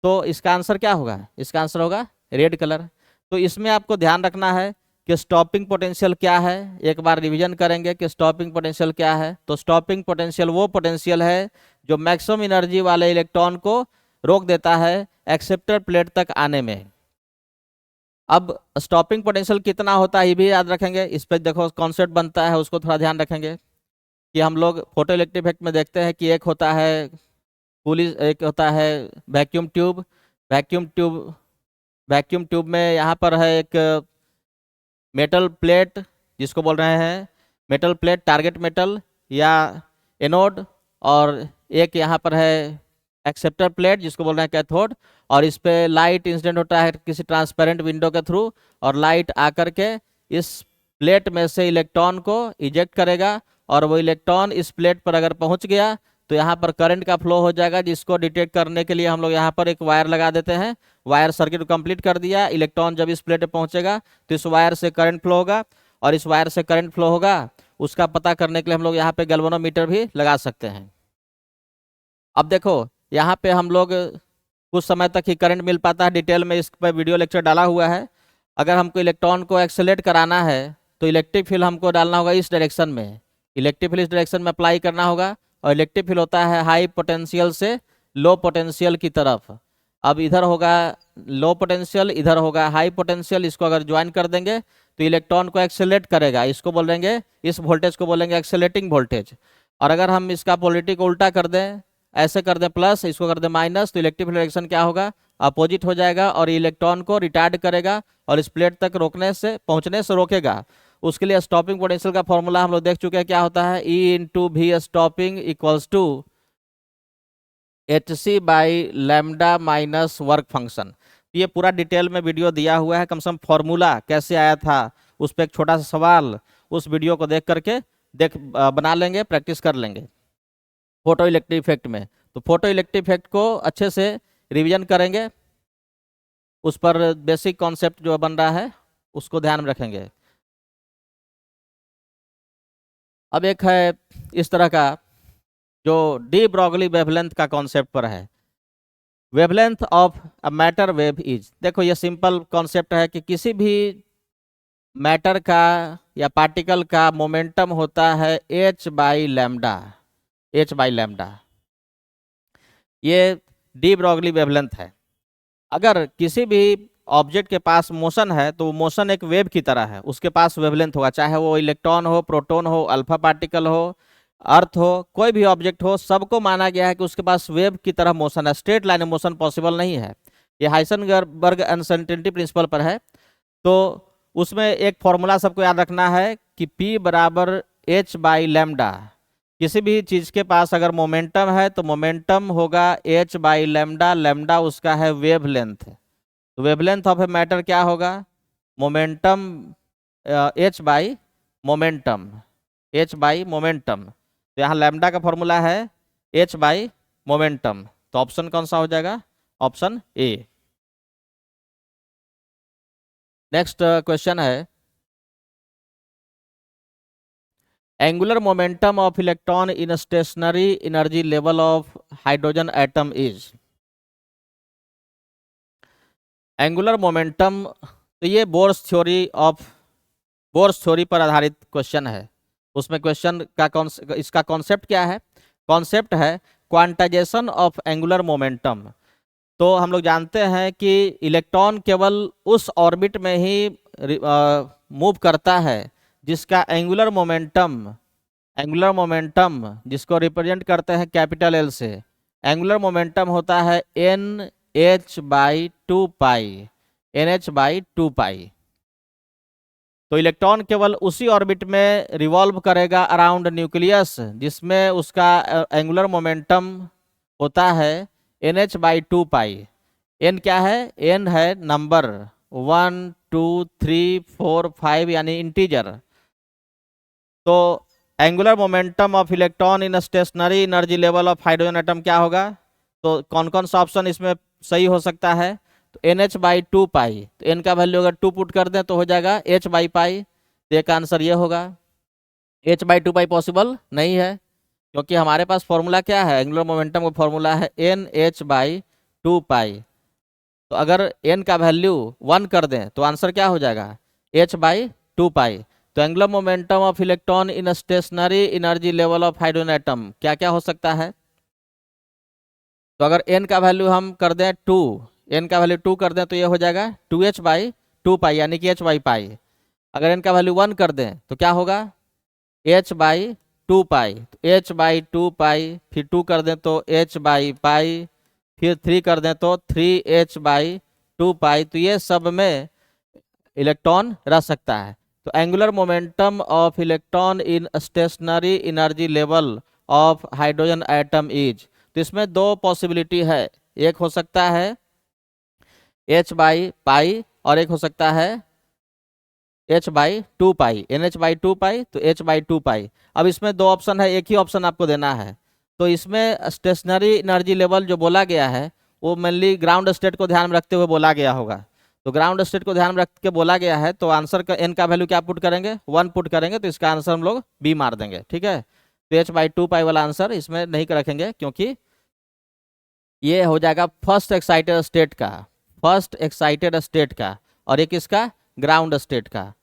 तो इसका आंसर क्या होगा, इसका आंसर होगा रेड कलर। तो इसमें आपको ध्यान रखना है कि स्टॉपिंग पोटेंशियल क्या है, एक बार रिवीजन करेंगे कि स्टॉपिंग पोटेंशियल क्या है। तो स्टॉपिंग पोटेंशियल वो पोटेंशियल है जो मैक्सिमम एनर्जी वाले इलेक्ट्रॉन को रोक देता है एक्सेप्टर प्लेट तक आने में। अब स्टॉपिंग पोटेंशियल कितना होता है ये भी याद रखेंगे, इस पर देखो कॉन्सेप्ट बनता है, उसको थोड़ा ध्यान रखेंगे कि हम लोग फोटो इलेक्ट्रिक इफेक्ट में देखते हैं कि एक होता है पुलिस, एक होता है वैक्यूम ट्यूब। वैक्यूम ट्यूब में यहाँ पर है एक मेटल प्लेट जिसको बोल रहे हैं मेटल प्लेट, टारगेट मेटल या एनोड, और एक यहाँ पर है एक्सेप्टर प्लेट जिसको बोल रहे हैं कैथोड। और इस पे लाइट इंसिडेंट होता है किसी ट्रांसपेरेंट विंडो के थ्रू, और लाइट आकर के इस प्लेट में से इलेक्ट्रॉन को इजेक्ट करेगा, और वो इलेक्ट्रॉन इस प्लेट पर अगर पहुंच गया तो यहाँ पर करंट का फ्लो हो जाएगा, जिसको डिटेक्ट करने के लिए हम लोग यहाँ पर एक वायर लगा देते हैं। वायर सर्किट कंप्लीट कर दिया, इलेक्ट्रॉन जब इस प्लेट पे पहुंचेगा तो इस वायर से करंट फ्लो होगा, और इस वायर से करंट फ्लो होगा उसका पता करने के लिए हम लोग यहाँ पे गैल्वेनोमीटर भी लगा सकते हैं। अब देखो यहाँ पे हम लोग कुछ समय तक ही करंट मिल पाता है, डिटेल में इस पर वीडियो लेक्चर डाला हुआ है। अगर हमको इलेक्ट्रॉन को एक्सेलेरेट कराना है तो इलेक्ट्रिक फील्ड हमको डालना होगा इस डायरेक्शन में, इलेक्ट्रिक फील्ड इस डायरेक्शन में अप्लाई करना होगा। और इलेक्ट्रिक फील्ड होता है हाई पोटेंशियल से लो पोटेंशियल की तरफ। अब इधर होगा लो पोटेंशियल, इधर होगा हाई पोटेंशियल, इसको अगर ज्वाइन कर देंगे तो इलेक्ट्रॉन को एक्सेलेरेट करेगा, इसको बोलेंगे, इस वोल्टेज को बोलेंगे एक्सेलेरेटिंग वोल्टेज। और अगर हम इसका पोलरिटी को उल्टा कर दें, ऐसे कर दें प्लस, इसको कर दें माइनस, तो इलेक्ट्रिक फील्ड डायरेक्शन क्या होगा, अपोजिट हो जाएगा और इलेक्ट्रॉन को रिटार्ड करेगा और इस प्लेट तक रोकने से पहुंचने से रोकेगा। उसके लिए स्टॉपिंग पोटेंशियल का फॉर्मूला हम लोग देख चुके हैं, क्या होता है, E into V stopping equals to HC by lambda minus work function. ये पूरा डिटेल में वीडियो दिया हुआ है, कम से कम फॉर्मूला कैसे आया था उस पर एक छोटा सा सवाल उस वीडियो को देख करके बना लेंगे, प्रैक्टिस कर लेंगे फोटो इलेक्ट्रिक इफेक्ट में। तो फोटो इलेक्ट्रिक इफेक्ट को अच्छे से रिवीजन करेंगे, उस पर बेसिक कॉन्सेप्ट जो बन रहा है उसको ध्यान में रखेंगे। अब एक है इस तरह का जो डी ब्रॉगली वेवलेंथ का कॉन्सेप्ट पर है। Wavelength of a matter wave is, देखो ये सिंपल कॉन्सेप्ट है कि किसी भी मैटर का या पार्टिकल का मोमेंटम होता है h by lambda, h by lambda. ये डी ब्रॉगली वेवलेंथ है। अगर किसी भी ऑब्जेक्ट के पास मोशन है तो मोशन एक वेव की तरह है, उसके पास वेवलेंथ होगा, चाहे वो इलेक्ट्रॉन हो, प्रोटॉन हो, अल्फा पार्टिकल हो, अर्थ हो, कोई भी ऑब्जेक्ट हो, सबको माना गया है कि उसके पास वेव की तरह मोशन है। स्ट्रेट लाइन मोशन पॉसिबल नहीं है। ये हाइसेनबर्ग अनसर्टेनिटी प्रिंसिपल पर है। तो उसमें एक फॉर्मूला सबको याद रखना है कि P बराबर h बाई लैम्डा। किसी भी चीज के पास अगर मोमेंटम है तो मोमेंटम होगा h बाई लैम्डा, लैम्डा उसका है वेवलेंथ। तो वेवलेंथ ऑफ ए मैटर क्या होगा, momentum h by momentum, h by momentum. तो यहाँ लैम्डा का फॉर्मूला है h बाई मोमेंटम। तो ऑप्शन कौन सा हो जाएगा, ऑप्शन ए। नेक्स्ट क्वेश्चन है, angular momentum of electron in stationary energy level of hydrogen atom is. Angular momentum, तो ये बोर्स थ्योरी पर आधारित क्वेश्चन है। उसमें क्वेश्चन का इसका कॉन्सेप्ट क्या है, कॉन्सेप्ट है क्वांटाइजेशन ऑफ एंगुलर मोमेंटम। तो हम लोग जानते हैं कि इलेक्ट्रॉन केवल उस ऑर्बिट में ही मूव करता है जिसका एंगुलर मोमेंटम जिसको रिप्रेजेंट करते हैं कैपिटल एल से, एंगुलर मोमेंटम होता है NH by 2 pi, NH by 2 pi. तो इलेक्ट्रॉन केवल उसी ऑर्बिट में रिवॉल्व करेगा अराउंड न्यूक्लियस जिसमें उसका एंगुलर मोमेंटम होता है NH बाई 2 पाई। N क्या है, N है नंबर 1 2 3 4 5 यानी इंटीजर। तो angular momentum of electron in stationary energy level of hydrogen atom क्या होगा, तो कौन कौन सा ऑप्शन इसमें सही हो सकता है, तो NH बाई 2 पाई। तो N का वैल्यू अगर 2 पुट कर दें तो हो जाएगा H बाई पाई। तो एक आंसर ये होगा। H बाई 2 पाई पॉसिबल नहीं है क्योंकि हमारे पास फॉर्मूला क्या है, एंगुलर मोमेंटम का फॉर्मूला है NH बाई 2 पाई। तो अगर N का वैल्यू 1 कर दें तो आंसर क्या हो जाएगा, H बाई 2 पाई। तो angular momentum of electron in stationary energy level of hydrogen atom क्या क्या हो सकता है, तो अगर N का वैल्यू हम कर दें 2, N का वैल्यू 2 कर दें तो ये हो जाएगा 2H बाई 2 पाई यानी कि H बाई पाई। अगर N का वैल्यू 1 कर दें तो क्या होगा, H बाई 2 पाई। तो H बाई 2 पाई, फिर 2 कर दें तो H बाई पाई, फिर 3 कर दें तो 3H बाई 2 पाई। तो ये सब में इलेक्ट्रॉन रह सकता है। तो angular momentum of electron in stationary energy level of hydrogen atom is, तो इसमें दो पॉसिबिलिटी है, एक हो सकता है H बाई पाई और एक हो सकता है H by 2 pi, NH by 2 pi तो H बाई 2 पाई। अब इसमें दो ऑप्शन है, एक ही ऑप्शन आपको देना है। तो इसमें स्टेशनरी एनर्जी लेवल जो बोला गया है वो मेनली ग्राउंड स्टेट को ध्यान में रखते हुए बोला गया होगा। तो ग्राउंड स्टेट को ध्यान में रख के बोला गया है तो आंसर का N का वैल्यू क्या पुट करेंगे, 1 पुट करेंगे, तो इसका आंसर हम लोग B मार देंगे। ठीक है, तो H बाई 2 पाई वाला आंसर इसमें नहीं रखेंगे क्योंकि ये हो जाएगा फर्स्ट एक्साइटेड स्टेट का और एक इसका ग्राउंड स्टेट का।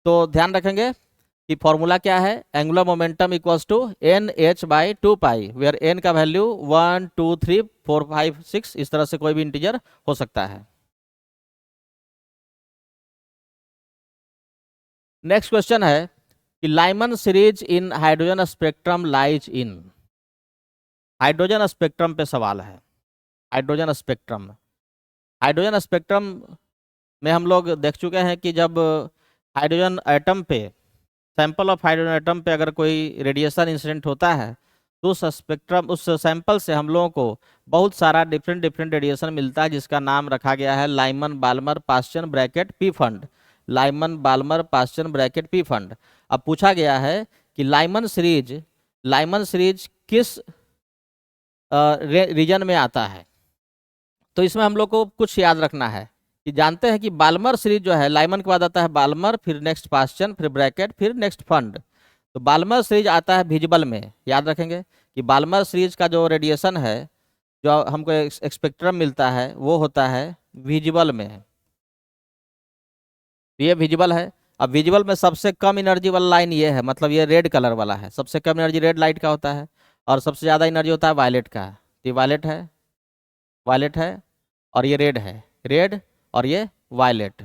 तो ध्यान रखेंगे कि फॉर्मूला क्या है, angular momentum equals to N H by 2 pi, where N का वैल्यू 1 2 3 4 5 6 इस तरह से कोई भी इंटीजर हो सकता है। नेक्स्ट क्वेश्चन है कि Lyman series in hydrogen spectrum lies in, hydrogen spectrum पे सवाल है। हाइड्रोजन स्पेक्ट्रम, हाइड्रोजन स्पेक्ट्रम में हम लोग देख चुके हैं कि जब हाइड्रोजन एटम पे, सैंपल ऑफ हाइड्रोजन एटम पे अगर कोई रेडिएशन इंसिडेंट होता है तो उस स्पेक्ट्रम, उस सैंपल से हम लोगों को बहुत सारा डिफरेंट डिफरेंट रेडिएशन मिलता है जिसका नाम रखा गया है Lyman Balmer Paschen Brackett Pfund, Lyman Balmer Paschen Brackett Pfund. अब पूछा गया है कि लाइमन सीरीज किस रीजन में आता है। तो इसमें हम लोग को कुछ याद रखना है कि जानते हैं कि बाल्मर सीरीज जो है, लाइमन के बाद आता है बाल्मर, फिर नेक्स्ट पास्चन, फिर ब्रैकेट, फिर नेक्स्ट फंड। तो बाल्मर सीरीज आता है विजिबल में, याद रखेंगे कि बाल्मर सीरीज का जो रेडिएशन है, जो हमको स्पेक्ट्रम मिलता है वो होता है विजिबल में, ये विजिबल है। अब विजिबल में सबसे कम एनर्जी वाला लाइन ये है, मतलब ये रेड कलर वाला है, सबसे कम एनर्जी रेड लाइट का होता है, और सबसे ज़्यादा एनर्जी होता है वायलेट का। तो ये वायलेट है, वायलेट है, और ये रेड है, रेड, और ये वायलेट।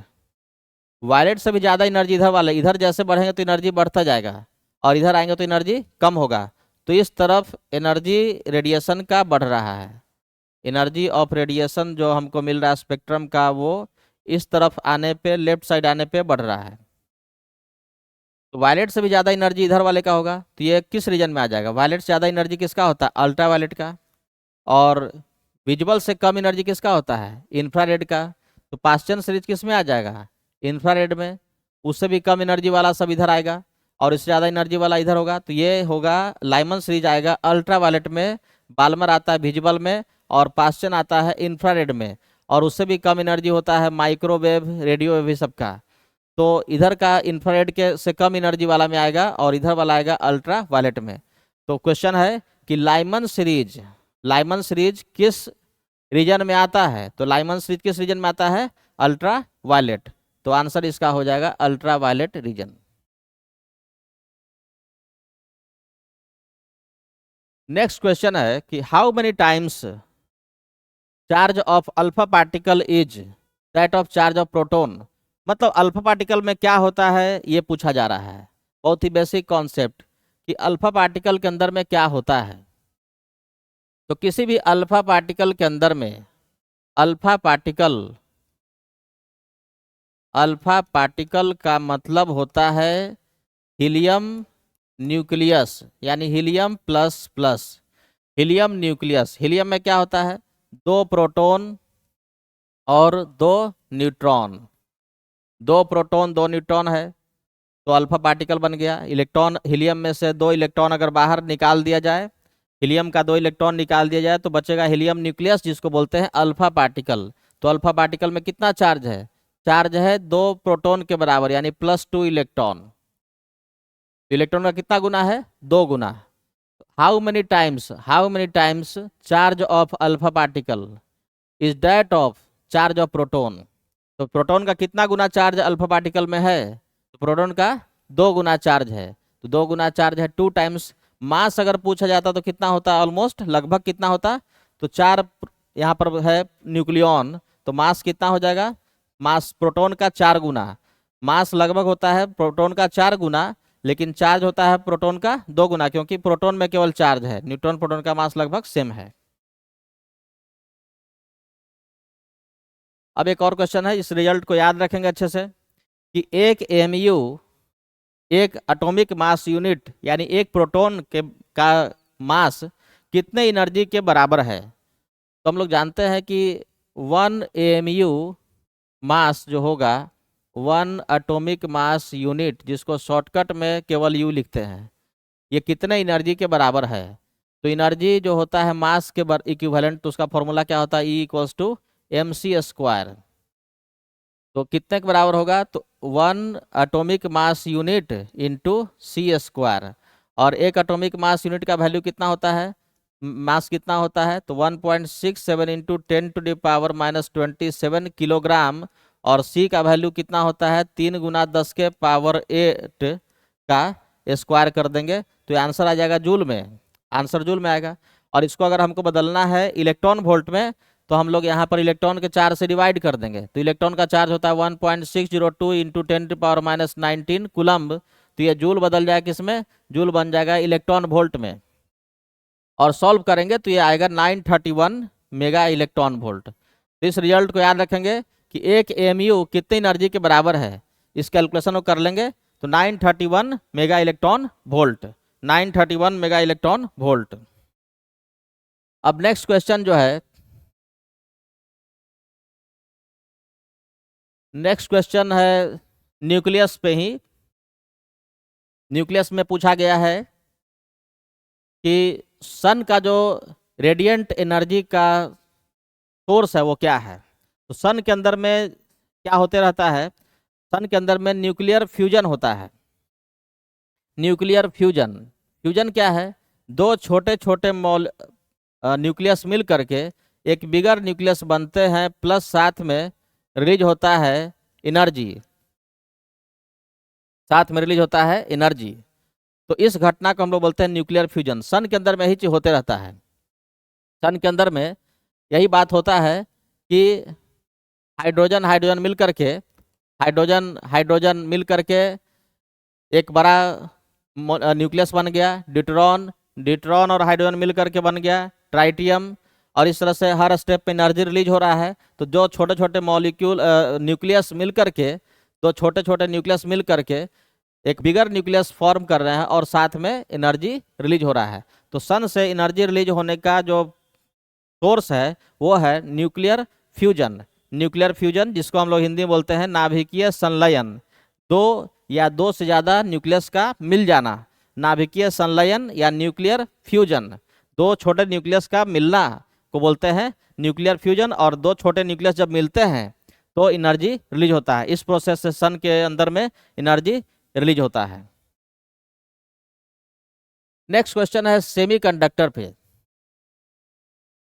वायलेट से भी ज़्यादा एनर्जी इधर वाले, इधर जैसे बढ़ेंगे तो एनर्जी बढ़ता जाएगा, और इधर आएंगे तो एनर्जी कम होगा। तो इस तरफ एनर्जी रेडिएशन का बढ़ रहा है, एनर्जी ऑफ रेडिएशन जो हमको मिल रहा है स्पेक्ट्रम का, वो इस तरफ आने पे, लेफ्ट साइड आने पे बढ़ रहा है। तो वायलेट से भी ज़्यादा एनर्जी इधर वाले का होगा, तो ये किस रीजन में आ जाएगा, वायलेट से ज़्यादा एनर्जी किसका होता है, अल्ट्रा वायलेट का, और विजुअल से कम एनर्जी किसका होता है, इंफ्रारेड का। तो पास्चन सीरीज किस में आ जाएगा, इंफ्रारेड में। उससे भी कम एनर्जी वाला सब इधर आएगा, और इससे ज़्यादा एनर्जी वाला इधर होगा, तो ये होगा लाइमन सीरीज आएगा अल्ट्रा वायलेट में, बाल्मर आता है विजिबल में, और पास्चन आता है इंफ्रारेड में, और उससे भी कम एनर्जी होता है माइक्रोवेव, रेडियो वेव, सबका। तो इधर का इंफ्रारेड के से कम एनर्जी वाला में आएगा, और इधर वाला आएगा अल्ट्रा वायलेट में। तो क्वेश्चन है कि लाइमन सीरीज किस रीजन में आता है, तो लाइमन सीरीज किस रीजन में आता है, अल्ट्रा वायलेट। तो आंसर इसका हो जाएगा ultraviolet region. Next question है कि how many times charge of alpha particle is that of charge of proton. मतलब अल्फा पार्टिकल में क्या होता है ये पूछा जा रहा है, बहुत ही बेसिक कॉन्सेप्ट कि अल्फा पार्टिकल के अंदर में क्या होता है। तो किसी भी अल्फा पार्टिकल के अंदर में, अल्फा पार्टिकल का मतलब होता है हीलियम न्यूक्लियस, यानी helium plus plus, helium nucleus. Helium में क्या होता है, 2 प्रोटॉन और 2 न्यूट्रॉन, 2 प्रोटॉन 2 न्यूट्रॉन है, तो अल्फा पार्टिकल बन गया। इलेक्ट्रॉन, हीलियम में से 2 इलेक्ट्रॉन अगर बाहर निकाल दिया जाए, हीलियम का 2 इलेक्ट्रॉन निकाल दिया जाए तो बचेगा हीलियम न्यूक्लियस, जिसको बोलते हैं अल्फा पार्टिकल। तो अल्फा पार्टिकल में कितना चार्ज है, चार्ज है 2 प्रोटॉन के बराबर, यानी +2 इलेक्ट्रॉन। इलेक्ट्रॉन का कितना गुना है, 2 गुना। How many times charge of alpha particle is that of charge of proton. तो प्रोटॉन का कितना गुना चार्ज अल्फा पार्टिकल में है, तो प्रोटॉन का 2 गुना चार्ज है, तो 2 गुना चार्ज है 2 टाइम्स। मास अगर पूछा जाता तो कितना होता, ऑलमोस्ट लगभग कितना होता, तो 4 यहाँ पर है न्यूक्लियॉन, तो मास कितना हो जाएगा, मास प्रोटॉन का 4 गुना। मास लगभग होता है प्रोटॉन का 4 गुना, लेकिन चार्ज होता है प्रोटॉन का 2 गुना, क्योंकि प्रोटॉन में केवल चार्ज है, न्यूट्रॉन प्रोटॉन का मास लगभग सेम है। अब एक और क्वेश्चन है, इस रिजल्ट को याद रखेंगे अच्छे से कि एक एमयू, एक एटॉमिक मास यूनिट, यानी एक प्रोटॉन के का मास कितने एनर्जी के बराबर है। तो हम लोग जानते हैं कि 1 एमयू मास जो होगा, 1 एटॉमिक मास यूनिट, जिसको शॉर्टकट में केवल यू लिखते हैं, ये कितने एनर्जी के बराबर है। तो एनर्जी जो होता है मास के इक्विवेलेंट, तो उसका फॉर्मूला क्या होता है, E = mc²। तो कितने के बराबर होगा, तो 1 atomic mass unit into C²। और एक एटॉमिक मास यूनिट का वैल्यू कितना होता है, मास कितना होता है, तो 1.67 × 10⁻⁻27 किलोग्राम और सी का वैल्यू कितना होता है 3 × 10⁻8 का स्क्वायर कर देंगे तो आंसर आ जाएगा जूल में, आंसर जूल में आएगा। और इसको अगर हमको बदलना है इलेक्ट्रॉन वोल्ट में तो हम लोग यहाँ पर इलेक्ट्रॉन के चार्ज से डिवाइड कर देंगे। तो इलेक्ट्रॉन का चार्ज होता है 1.602 × 10⁻19 कूलम्ब, तो ये जूल बदल जाएगा किसमें, जूल बन जाएगा इलेक्ट्रॉन वोल्ट में। और सॉल्व करेंगे तो ये आएगा 931 मेगा इलेक्ट्रॉन वोल्ट। तो इस रिजल्ट को याद रखेंगे कि एक एमयू कितनी एनर्जी के बराबर है, इस कैलकुलेशन को कर लेंगे तो 931 mega electron volt, 931 mega electron volt. अब नेक्स्ट क्वेश्चन जो है, नेक्स्ट क्वेश्चन है न्यूक्लियस पे ही। न्यूक्लियस में पूछा गया है कि सन का जो रेडिएंट एनर्जी का सोर्स है वो क्या है। तो सन के अंदर में क्या होते रहता है, सन के अंदर में न्यूक्लियर फ्यूजन होता है। न्यूक्लियर फ्यूजन, फ्यूजन क्या है, दो छोटे छोटे न्यूक्लियस मिल करके एक बिगर न्यूक्लियस बनते हैं, प्लस साथ में रिलीज होता है एनर्जी, साथ में रिलीज होता है एनर्जी। तो इस घटना को हम लोग बोलते हैं न्यूक्लियर फ्यूजन। सन के अंदर में यही चीज होते रहता है। सन के अंदर में यही बात होता है कि हाइड्रोजन हाइड्रोजन मिल करके, हाइड्रोजन हाइड्रोजन मिल करके एक बड़ा न्यूक्लियस बन गया, ड्यूट्रॉन, ड्यूट्रॉन और हाइड्रोजन मिल करके बन गया ट्राइटियम। और इस तरह से हर स्टेप पे एनर्जी रिलीज हो रहा है। तो जो छोटे छोटे मॉलिक्यूल न्यूक्लियस मिल करके, दो छोटे छोटे न्यूक्लियस मिल करके एक बिगर न्यूक्लियस फॉर्म कर रहे हैं और साथ में एनर्जी रिलीज हो रहा है। तो सन से एनर्जी रिलीज होने का जो सोर्स है वो है न्यूक्लियर फ्यूजन। न्यूक्लियर फ्यूजन जिसको हम लोग हिंदी में बोलते हैं नाभिकीय संलयन, दो या दो से ज़्यादा न्यूक्लियस का मिल जाना, नाभिकीय संलयन या न्यूक्लियर फ्यूजन। दो छोटे न्यूक्लियस का मिलना को बोलते हैं न्यूक्लियर फ्यूजन। और दो छोटे न्यूक्लियस जब मिलते हैं तो एनर्जी रिलीज होता है। इस प्रोसेस से सन के अंदर में एनर्जी रिलीज होता है। नेक्स्ट क्वेश्चन है सेमीकंडक्टर पे।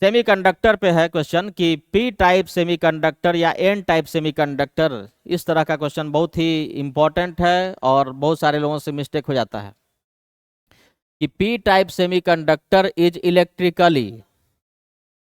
सेमीकंडक्टर पे है क्वेश्चन कि पी टाइप सेमीकंडक्टर या एन टाइप सेमीकंडक्टर, इस तरह का क्वेश्चन बहुत ही इंपॉर्टेंट है और बहुत सारे लोगों से मिस्टेक हो जाता है कि P type semiconductor is electrically.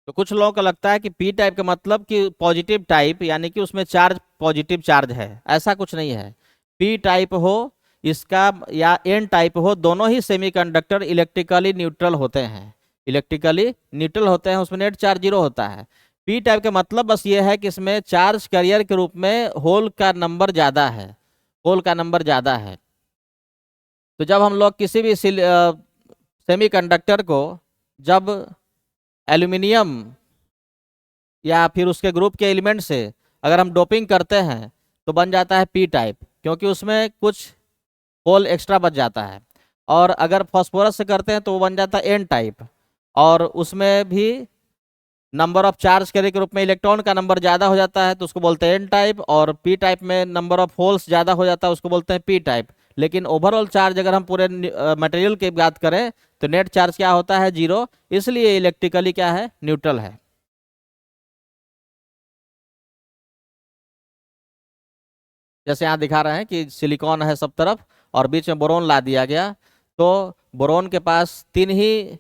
तो कुछ लोगों को लगता है कि पी टाइप का मतलब कि पॉजिटिव टाइप, यानी कि उसमें चार्ज पॉजिटिव चार्ज है। ऐसा कुछ नहीं है। पी टाइप हो इसका या एन टाइप हो, दोनों ही सेमीकंडक्टर इलेक्ट्रिकली न्यूट्रल होते हैं, इलेक्ट्रिकली न्यूट्रल होते हैं, उसमें नेट चार्ज जीरो होता है। पी टाइप का मतलब बस ये है कि इसमें चार्ज कैरियर के रूप में होल का नंबर ज़्यादा है, होल का नंबर ज़्यादा है। तो जब हम लोग किसी भी सेमीकंडक्टर को जब एल्यूमिनियम या फिर उसके ग्रुप के एलिमेंट से अगर हम डोपिंग करते हैं तो बन जाता है पी टाइप, क्योंकि उसमें कुछ होल एक्स्ट्रा बच जाता है। और अगर फॉस्फोरस से करते हैं तो वो बन जाता है एन टाइप, और उसमें भी नंबर ऑफ चार्ज कैरियर के रूप में इलेक्ट्रॉन का नंबर ज़्यादा हो जाता है तो उसको बोलते हैं एन टाइप। और पी टाइप में नंबर ऑफ होल्स ज़्यादा हो जाता है, उसको बोलते हैं पी टाइप। लेकिन ओवरऑल चार्ज अगर हम पूरे मटेरियल की बात करें तो नेट चार्ज क्या होता है, जीरो, इसलिए इलेक्ट्रिकली क्या है, न्यूट्रल है। जैसे यहाँ दिखा रहे हैं कि सिलिकॉन है सब तरफ और बीच में बोरोन ला दिया गया, तो बोरोन के पास तीन ही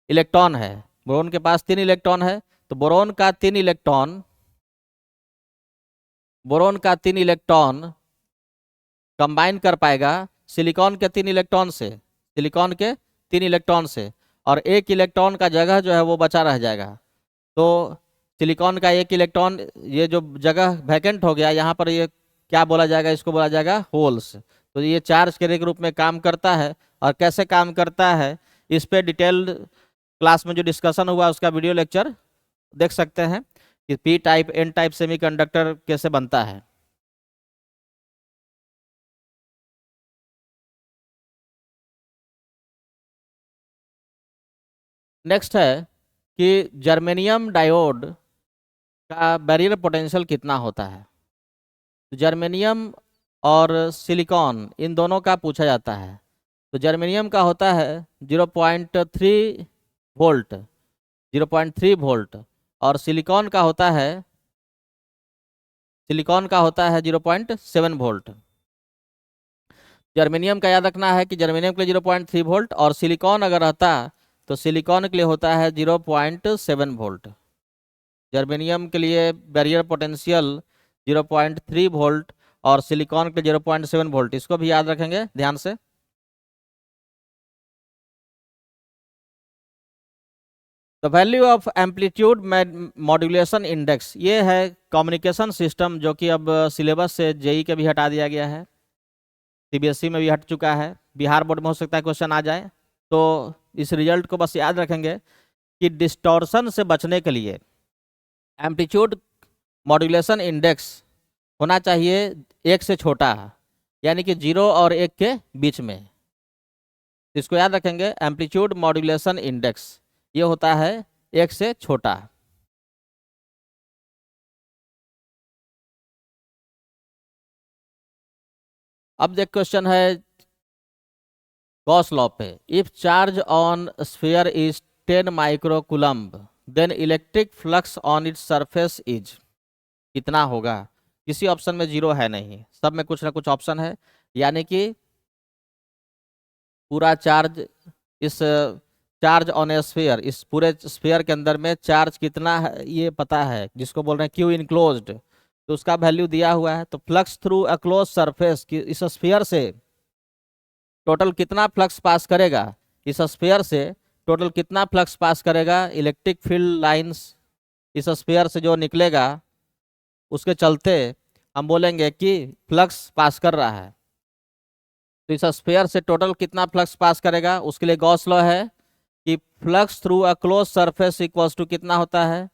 इलेक्ट्रॉन है, बोरोन के पास तीन इलेक्ट्रॉन है। तो बोरोन का तीन इलेक्ट्रॉन, बोरोन का तीन इलेक्ट्रॉन कंबाइन कर पाएगा सिलिकॉन के तीन इलेक्ट्रॉन से, सिलिकॉन के तीन इलेक्ट्रॉन से, और एक इलेक्ट्रॉन का जगह जो है वो बचा रह जाएगा। तो सिलिकॉन का एक इलेक्ट्रॉन, ये जो जगह वैकेंट हो गया यहाँ पर, ये क्या बोला जाएगा, इसको बोला जाएगा होल्स। तो ये चार्ज के रूप में काम करता है। और कैसे काम करता है इस पे डिटेल्ड क्लास में जो डिस्कशन हुआ उसका वीडियो लेक्चर देख सकते हैं कि P type N type semiconductor कैसे बनता है। नेक्स्ट है कि जर्मेनियम डायोड का बैरियर पोटेंशियल कितना होता है। तो जर्मेनियम और सिलिकॉन इन दोनों का पूछा जाता है। तो जर्मेनियम का होता है 0.3 वोल्ट, 0.3 वोल्ट, और सिलिकॉन का होता है, सिलिकॉन का होता है 0.7 वोल्ट। जर्मेनियम का याद रखना है कि जर्मेनियम के लिए 0.3 वोल्ट, और सिलिकॉन अगर रहता तो सिलिकॉन के लिए होता है 0.7 वोल्ट। जर्मेनियम के लिए बैरियर पोटेंशियल 0.3 वोल्ट और सिलिकॉन के लिए 0.7 वोल्ट, इसको भी याद रखेंगे ध्यान से। The value of amplitude modulation index, ये है कम्युनिकेशन सिस्टम, जो कि अब सिलेबस से जेई के भी हटा दिया गया है, सीबीएसई में भी हट चुका है, बिहार बोर्ड में हो सकता है क्वेश्चन आ जाए। तो इस रिजल्ट को बस याद रखेंगे कि डिस्टॉर्शन से बचने के लिए एम्पलीट्यूड मॉड्यूलेशन इंडेक्स होना चाहिए 1 से छोटा, यानी कि 0 और 1 के बीच में। इसको याद रखेंगे, एम्पलीट्यूड मॉड्यूलेशन इंडेक्स ये होता है 1 से छोटा। अब देख क्वेश्चन है गॉस लॉ पे, if charge on sphere is 10 microcoulomb then electric flux on its surface is, कितना होगा। किसी ऑप्शन में जीरो है नहीं, सब में कुछ ना कुछ ऑप्शन है, यानी कि पूरा चार्ज, इस चार्ज ऑन ए स्फीयर, इस पूरे स्फीयर के अंदर में चार्ज कितना है ये पता है, जिसको बोल रहे हैं क्यू इनक्लोज्ड, तो उसका वैल्यू दिया हुआ है। तो flux through a close surface, इस स्फीयर से टोटल कितना फ्लक्स पास करेगा, इस स्फीयर से टोटल कितना फ्लक्स पास करेगा, इलेक्ट्रिक फील्ड लाइंस इस स्फीयर से जो निकलेगा उसके चलते हम बोलेंगे कि फ्लक्स पास कर रहा है। तो इस स्फीयर से टोटल कितना फ्लक्स पास करेगा, उसके लिए गॉस लॉ है कि flux through a close surface equals to कितना होता है,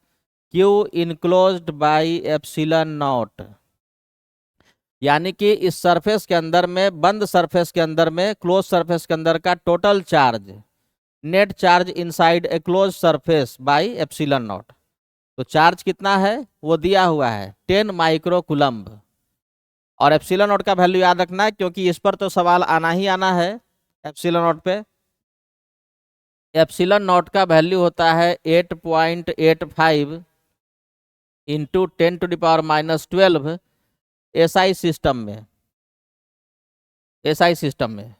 Q enclosed by epsilon naught, यानी कि इस सरफेस के अंदर में, बंद सरफेस के अंदर में, क्लोज सरफेस के अंदर का total charge, net charge inside a close surface by epsilon not. तो चार्ज कितना है वो दिया हुआ है 10 माइक्रोकूलम्ब, और एप्सिलॉन नॉट का वैल्यू याद रखना है क्योंकि इस पर तो सवाल आना ही आना है। एप्सिलॉन नॉट पे एप्सिलॉन नॉट का वैल्यू होता है 8.85 इंटू 10⁻⁻12 एसआई सिस्टम में, एसआई सिस्टम में।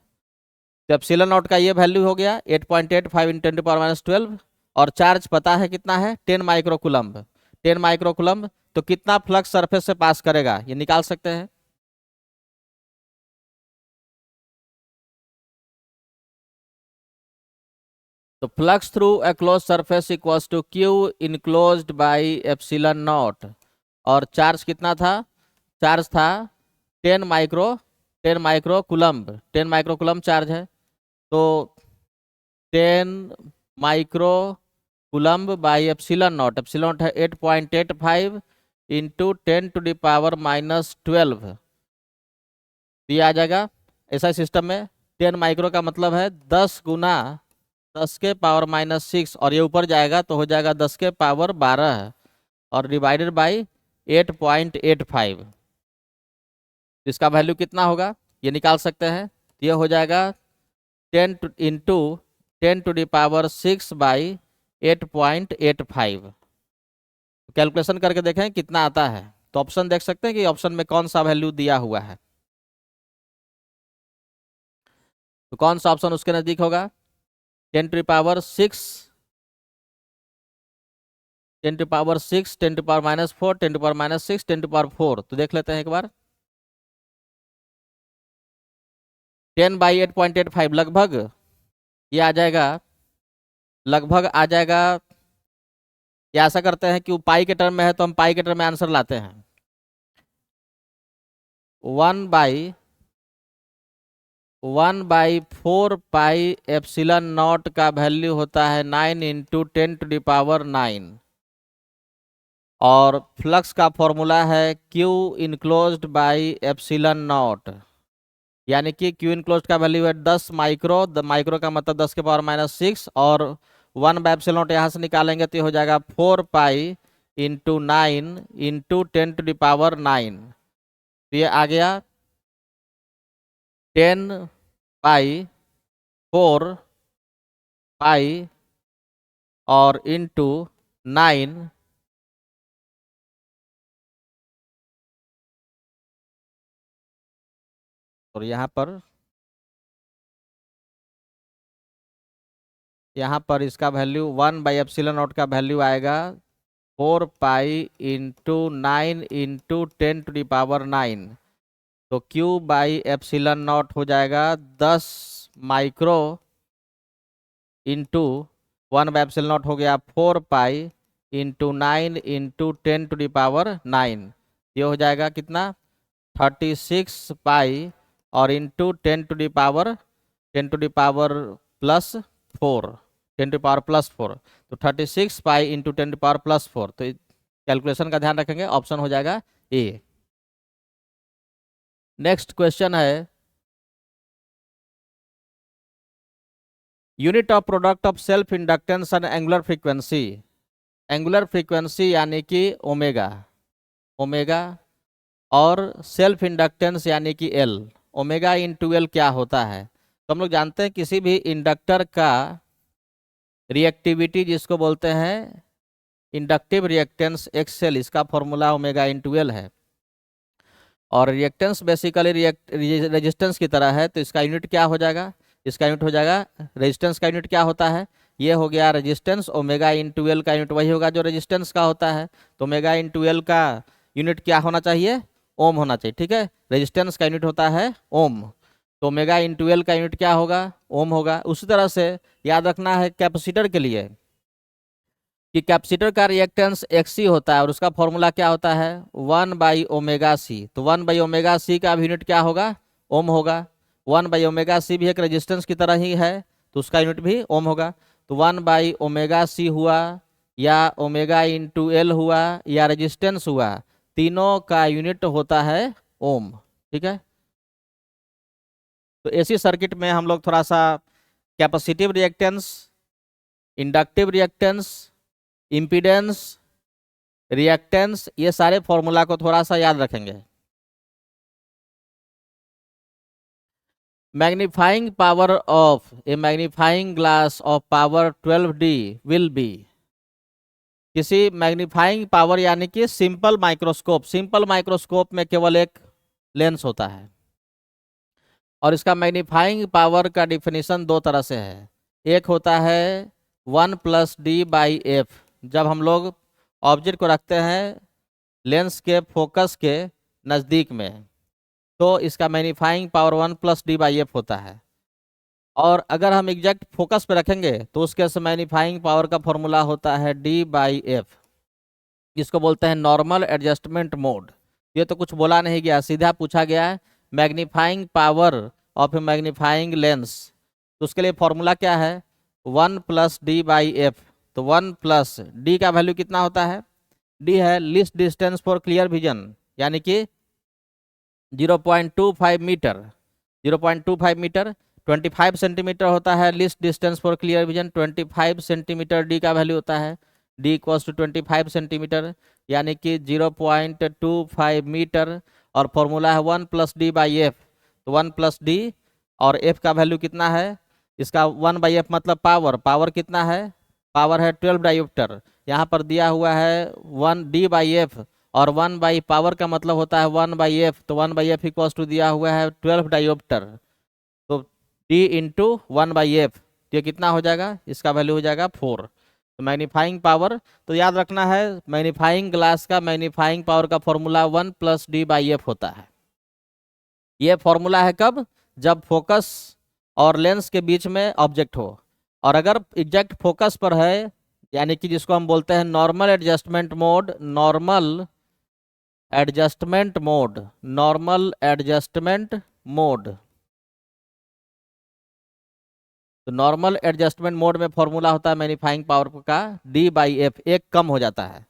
तो एप्सिलॉन नॉट का ये वैल्यू हो गया 8.85 इंटू 10⁻12, और चार्ज पता है कितना है 10 माइक्रोकूलम्ब। 10 माइक्रोकूलम्ब तो कितना फ्लक्स सरफेस से पास करेगा ये निकाल सकते हैं। तो flux through a close surface equals to Q enclosed by epsilon naught, और चार्ज कितना था, चार्ज था 10 माइक्रो 10 माइक्रोकूलम्ब, 10 माइक्रोकूलम्ब चार्ज है। तो 10 microcoulomb by epsilon naught, epsilon naught है 8.85 इंटू 10⁻⁻12, ये आ जाएगा ऐसा सिस्टम में। 10 माइक्रो का मतलब है 10 गुना 10⁻⁻6, और ये ऊपर जाएगा तो हो जाएगा 10⁻12 और डिवाइडेड बाई 8.85, इसका वैल्यू कितना होगा ये निकाल सकते हैं। ये हो जाएगा 10 इंटू 10⁻6 बाई 8.85। कैलकुलेशन करके देखें कितना आता है। तो ऑप्शन देख सकते हैं कि ऑप्शन में कौन सा वैल्यू दिया हुआ है, तो कौन सा ऑप्शन उसके नजदीक होगा, 10⁻6, 10⁻6, 10⁻⁻4, 10⁻⁻6, 10⁻4। तो देख लेते हैं एक बार। 10/8.85 लगभग ये आ जाएगा, लगभग आ जाएगा। या ऐसा करते हैं कि वो पाई के टर्म में है तो हम पाई के टर्म में आंसर लाते हैं। 1/4 पाई एप्सिलॉन नॉट का वैल्यू होता है 9 इंटू 10⁹, और फ्लक्स का फॉर्मूला है Q enclosed by epsilon naught, यानी कि क्यू इनक्लोज्ड का वैल्यू है 10 माइक्रो, माइक्रो का मतलब 10⁻⁻6, और 1/एप्सिलॉन नॉट यहाँ से निकालेंगे तो ये हो जाएगा 4 पाई इंटू 9 इंटू 10⁹। तो ये आ गया 10/4 पाई और इंटू 9 और यहाँ पर इसका वैल्यू 1/एप्सिलॉन नॉट का वैल्यू आएगा 4 पाई × 9 × 10⁻⁹ तो Q/एप्सिलॉन नॉट हो जाएगा 10 माइक्रो इंटू 1/एप्सिलॉन नॉट हो गया 4 पाई × 9 × 10⁻⁹ ये हो जाएगा कितना 36 पाई और इंटू 10⁻+4 10⁻+4 तो 36 पाई इंटू 10⁻+4 तो कैलकुलेशन का ध्यान रखेंगे, ऑप्शन हो जाएगा ए। नेक्स्ट क्वेश्चन है unit of product of self inductance and angular frequency. Angular frequency यानी कि ओमेगा और सेल्फ इंडक्टेंस यानी कि एल। ओमेगा इंटू एल क्या होता है? तो हम लोग जानते हैं किसी भी इंडक्टर का रिएक्टिविटी जिसको बोलते हैं इंडक्टिव रिएक्टेंस एक्सएल, इसका फॉर्मूला ओमेगा इंटू एल है। और रिएक्टेंस बेसिकली रेजिस्टेंस की तरह है, तो इसका यूनिट क्या हो जाएगा? इसका यूनिट हो जाएगा, रेजिस्टेंस का यूनिट क्या होता है? ये हो गया रेजिस्टेंस। ओमेगा इंटू एल का यूनिट वही होगा जो रेजिस्टेंस का होता है। तो ओमेगा इंटू एल का यूनिट क्या होना चाहिए? ओम होना चाहिए। ठीक है, रेजिस्टेंस का यूनिट होता है ओम, तो ओमेगा इंटू एल का यूनिट क्या होगा? ओम होगा। उसी तरह से याद रखना है कैपेसिटर के लिए कि कैपेसिटर का रिएक्टेंस एक्सी होता है और उसका फॉर्मूला क्या होता है? 1/ओमेगा सी। तो 1/ओमेगा सी का भी यूनिट क्या होगा? ओम होगा। 1/ओमेगा सी भी एक रेजिस्टेंस की तरह ही है, तो उसका यूनिट भी ओम होगा। तो 1/ओमेगा सी हुआ या ओमेगा इंटू एल हुआ या रेजिस्टेंस हुआ, तीनों का यूनिट होता है ओम। ठीक है, तो ऐसी सर्किट में हम लोग थोड़ा सा capacitive reactance, inductive reactance, impedance, reactance, ये सारे फॉर्मूला को थोड़ा सा याद रखेंगे। Magnifying power of A magnifying glass of power 12D will be. किसी मैग्नीफाइंग पावर यानी कि सिंपल माइक्रोस्कोप में केवल एक लेंस होता है और इसका मैग्नीफाइंग पावर का डिफिनीशन दो तरह से है। एक होता है 1+D/f, जब हम लोग ऑब्जेक्ट को रखते हैं लेंस के फोकस के नज़दीक में, तो इसका मैग्नीफाइंग पावर 1+D/f होता है। और अगर हम एग्जैक्ट फोकस पे रखेंगे तो उसके से मैग्नीफाइंग पावर का फॉर्मूला होता है D/f। इसको बोलते हैं नॉर्मल एडजस्टमेंट मोड। ये तो कुछ बोला नहीं गया, सीधा पूछा गया है magnifying power of A magnifying lens, तो उसके लिए फॉर्मूला क्या है? 1+D/f। तो 1+D का वैल्यू कितना होता है? D है least distance for clear vision, यानी कि 0.25 मीटर। 0.25 मीटर 25 सेंटीमीटर होता है least distance for clear vision. 25 centimetre D का वैल्यू होता है, डी इक्वल्स टू 25 सेंटीमीटर, यानी कि 0.25 मीटर। और फॉर्मूला है 1+D/f। तो 1+D और f का वैल्यू कितना है? इसका 1/f मतलब पावर कितना है? पावर है 12 डायोप्टर। यहाँ पर दिया हुआ है 1D/f और 1 पावर का मतलब होता है 1/f, तो 1/f इक्वल्स टू दिया हुआ है 12 डायोप्टर, तो D इंटू 1/f, ये कितना हो जाएगा? इसका वैल्यू हो जाएगा 4। तो मैग्नीफाइंग पावर, तो याद रखना है मैग्नीफाइंग ग्लास का मैग्नीफाइंग पावर का फॉर्मूला 1+D/f होता है। ये फॉर्मूला है कब? जब फोकस और लेंस के बीच में ऑब्जेक्ट हो, और अगर एग्जैक्ट फोकस पर है यानी कि जिसको हम बोलते हैं normal adjustment mode. Normal adjustment mode तो नॉर्मल एडजस्टमेंट मोड में फॉर्मूला होता है मैग्नीफाइंग पावर का D/f, एक कम हो जाता है।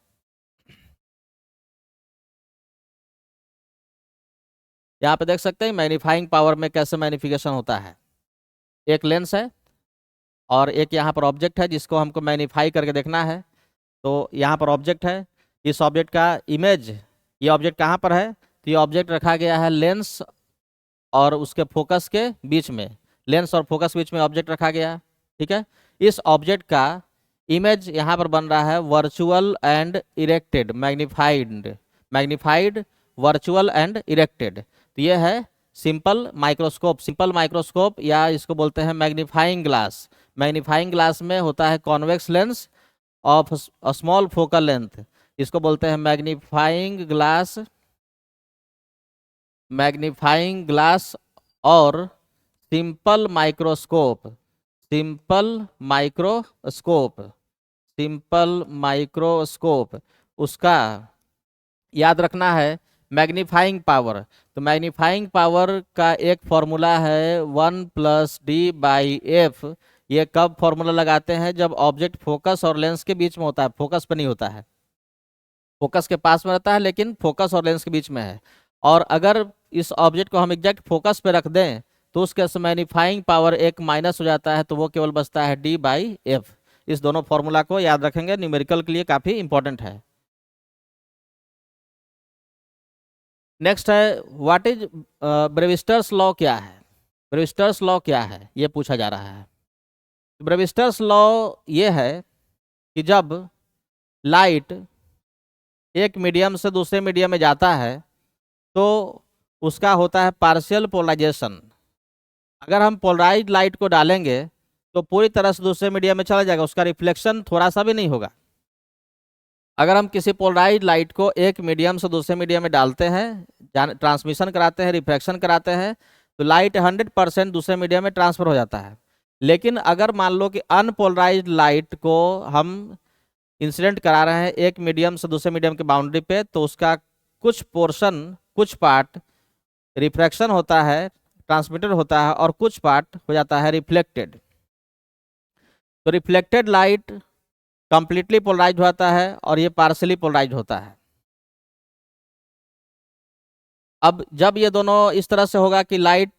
यहाँ पे देख सकते हैं मैग्नीफाइंग पावर में कैसे मैग्निफिकेशन होता है। एक लेंस है और एक यहाँ पर ऑब्जेक्ट है जिसको हमको मैग्नीफाई करके देखना है। तो यहाँ पर ऑब्जेक्ट है, इस ऑब्जेक्ट का इमेज, ये ऑब्जेक्ट कहाँ पर है? तो ये ऑब्जेक्ट रखा गया है लेंस और उसके फोकस के बीच में, लेंस और फोकस के बीच में ऑब्जेक्ट रखा गया है। ठीक है, इस ऑब्जेक्ट का इमेज यहाँ पर बन रहा है virtual and erected, magnified virtual and erected. तो ये है सिंपल माइक्रोस्कोप या इसको बोलते हैं मैग्नीफाइंग ग्लास। मैग्नीफाइंग ग्लास में होता है convex lens of small focal length, इसको बोलते हैं मैग्नीफाइंग ग्लास और simple microscope. Simple microscope simple microscope उसका याद रखना है मैग्नीफाइंग पावर। तो मैग्नीफाइंग पावर का एक फॉर्मूला है 1+d/f। ये कब फॉर्मूला लगाते हैं? जब ऑब्जेक्ट फोकस और लेंस के बीच में होता है, फोकस पे नहीं होता है, फोकस के पास में रहता है लेकिन फोकस और लेंस के बीच में है। और अगर इस ऑब्जेक्ट को हम एग्जैक्ट फोकस पे रख दें तो उसके मैग्नीफाइंग पावर एक माइनस हो जाता है, तो वो केवल बचता है d/f। इस दोनों फॉर्मूला को याद रखेंगे, न्यूमेरिकल के लिए काफी इंपॉर्टेंट है। नेक्स्ट है व्हाट इज ब्रेविस्टर्स लॉ, क्या है? ब्रेविस्टर्स लॉ क्या है ये पूछा जा रहा है। ब्रेविस्टर्स लॉ ये है कि जब लाइट एक मीडियम से दूसरे मीडियम में जाता है तो उसका होता है पार्शियल पोलराइजेशन। अगर हम पोलराइज लाइट को डालेंगे तो पूरी तरह से दूसरे मीडियम में चला जाएगा, उसका रिफ्लेक्शन थोड़ा सा भी नहीं होगा। अगर हम किसी पोलराइज लाइट को एक मीडियम से दूसरे मीडियम में डालते हैं, ट्रांसमिशन कराते हैं, रिफ्रैक्शन कराते हैं, तो लाइट 100% दूसरे मीडियम में ट्रांसफर हो जाता है। लेकिन अगर मान लो कि अनपोलराइज लाइट को हम इंसिडेंट करा रहे हैं एक मीडियम से दूसरे मीडियम की बाउंड्री पे, तो उसका कुछ पोर्शन, कुछ पार्ट रिफ्रैक्शन होता है, ट्रांसमिटेड होता है, और कुछ पार्ट हो जाता है रिफ्लेक्टेड। तो रिफ्लेक्टेड लाइट कंप्लीटली पोलराइज होता है और ये पार्शियली पोलराइज होता है। अब जब ये दोनों इस तरह से होगा कि लाइट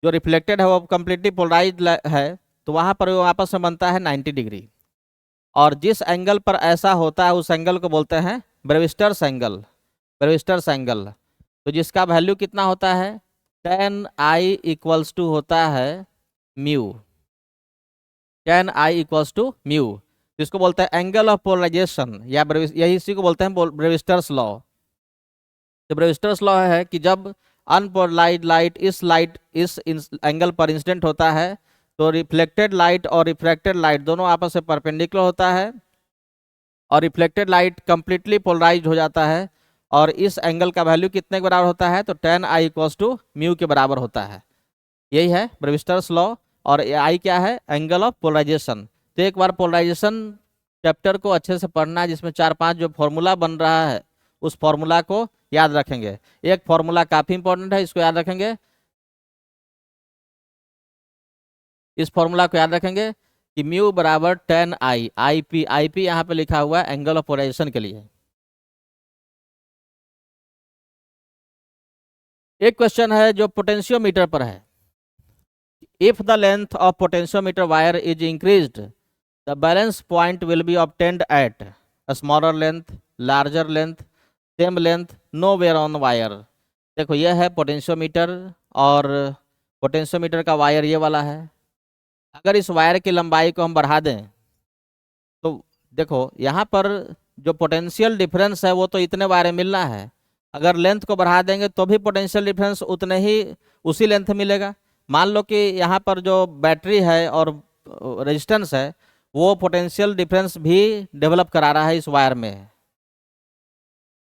जो रिफ्लेक्टेड है वो कंप्लीटली पोलराइज है, तो वहां पर वो आपस में बनता है 90 डिग्री। और जिस एंगल पर ऐसा होता है उस एंगल को बोलते हैं ब्रेविस्टर्स एंगल। ब्रेविस्टर्स एंगल, तो जिसका वैल्यू कितना होता है? tan I इक्वल्स टू होता है mu. tan I equals to mu, जिसको बोलते हैं एंगल ऑफ पोलराइजेशन, या यही इसी को बोलते हैं ब्रेविस्टर्स लॉ। तो ब्रेविस्टर्स लॉ है कि जब अनपोलराइज लाइट इस एंगल पर इंसिडेंट होता है तो रिफ्लेक्टेड लाइट और रिफ्रैक्टेड लाइट दोनों आपस में परपेंडिकुलर होता है, और रिफ्लेक्टेड लाइट कंप्लीटली पोलराइज हो जाता है। और इस एंगल का वैल्यू कितने के बराबर होता है? तो tan I equals to mu के बराबर होता है। यही है ब्रेविस्टर्स लॉ। और आई क्या है? Angle of polarization. तो एक बार पोलराइजेशन चैप्टर को अच्छे से पढ़ना, जिसमें 4-5 जो फॉर्मूला बन रहा है उस फॉर्मूला को याद रखेंगे। एक फॉर्मूला काफी इंपॉर्टेंट है, इसको याद रखेंगे। इस फॉर्मूला को याद रखेंगे कि म्यू बराबर tan I। आई पी यहाँ पे लिखा हुआ है एंगल ऑफ पोलराइजेशन के लिए। एक क्वेश्चन है जो पोटेंशियोमीटर पर है। If the length of potentiometer wire is increased, the balance point will be obtained at a smaller length, larger length, same length, nowhere on wire. देखो यह है पोटेंशियोमीटर, और पोटेंशियोमीटर का वायर ये वाला है। अगर इस वायर की लंबाई को हम बढ़ा दें तो देखो यहाँ पर जो पोटेंशियल डिफरेंस है वो तो इतने वायर मिलना है। अगर लेंथ को बढ़ा देंगे तो भी पोटेंशियल डिफरेंस उतने ही उसी लेंथ मिलेगा। मान लो कि यहाँ पर जो बैटरी है और रेजिस्टेंस है वो पोटेंशियल डिफरेंस भी डेवलप करा रहा है इस वायर में,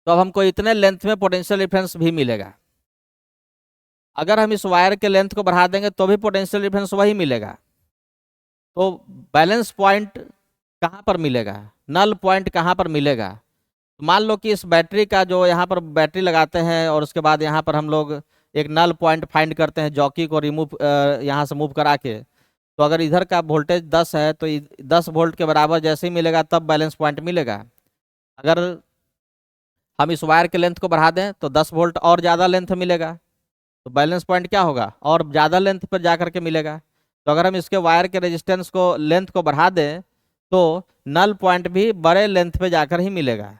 तो अब हमको इतने लेंथ में पोटेंशियल डिफरेंस भी मिलेगा। अगर हम इस वायर के लेंथ को बढ़ा देंगे तो भी पोटेंशियल डिफरेंस वही मिलेगा। तो बैलेंस पॉइंट कहाँ पर मिलेगा? नल पॉइंट कहाँ पर मिलेगा? मान लो कि इस बैटरी का जो यहाँ पर बैटरी लगाते हैं और उसके बाद यहाँ पर हम लोग एक नल पॉइंट फाइंड करते हैं, जॉकी को रिमूव यहाँ से मूव करा के। तो अगर इधर का वोल्टेज 10 है तो 10 वोल्ट के बराबर जैसे ही मिलेगा तब बैलेंस पॉइंट मिलेगा। अगर हम इस वायर के लेंथ को बढ़ा दें तो 10 वोल्ट और ज़्यादा लेंथ मिलेगा, तो बैलेंस पॉइंट क्या होगा? और ज़्यादा लेंथ पर जा करके मिलेगा। तो अगर हम इसके वायर के रेजिस्टेंस को, लेंथ को बढ़ा दें तो नल पॉइंट भी बड़े लेंथ पे जाकर ही मिलेगा,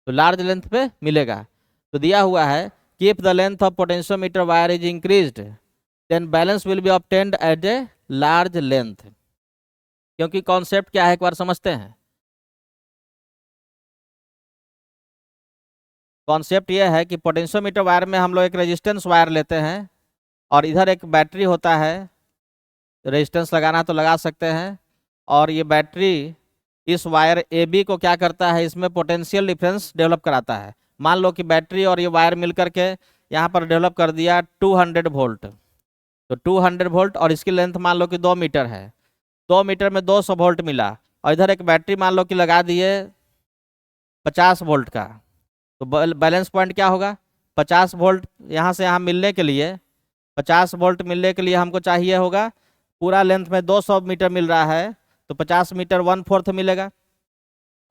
तो लार्ज लेंथ पे मिलेगा। तो दिया हुआ है कि if the length of potentiometer wire is increased then balance will be obtained at a large length. क्योंकि कॉन्सेप्ट क्या है एक बार समझते हैं। कॉन्सेप्ट ये है कि पोटेंशियोमीटर वायर में हम लोग एक रेजिस्टेंस वायर लेते हैं और इधर एक बैटरी होता है, रेजिस्टेंस लगाना तो लगा सकते हैं, और ये बैटरी इस वायर ए बी को क्या करता है, इसमें पोटेंशियल डिफरेंस डेवलप कराता है। मान लो कि बैटरी और ये वायर मिल करके यहाँ पर डेवलप कर दिया 200 वोल्ट, तो 200 वोल्ट और इसकी लेंथ मान लो कि 2 मीटर है, 2 मीटर में 200 वोल्ट मिला, और इधर एक बैटरी मान लो कि लगा दिए 50 वोल्ट का, तो बैलेंस पॉइंट क्या होगा, 50 वोल्ट यहाँ से यहाँ मिलने के लिए, 50 वोल्ट मिलने के लिए हमको चाहिए होगा, पूरा लेंथ में 200 मीटर मिल रहा है तो 50 मीटर 1/4 मिलेगा।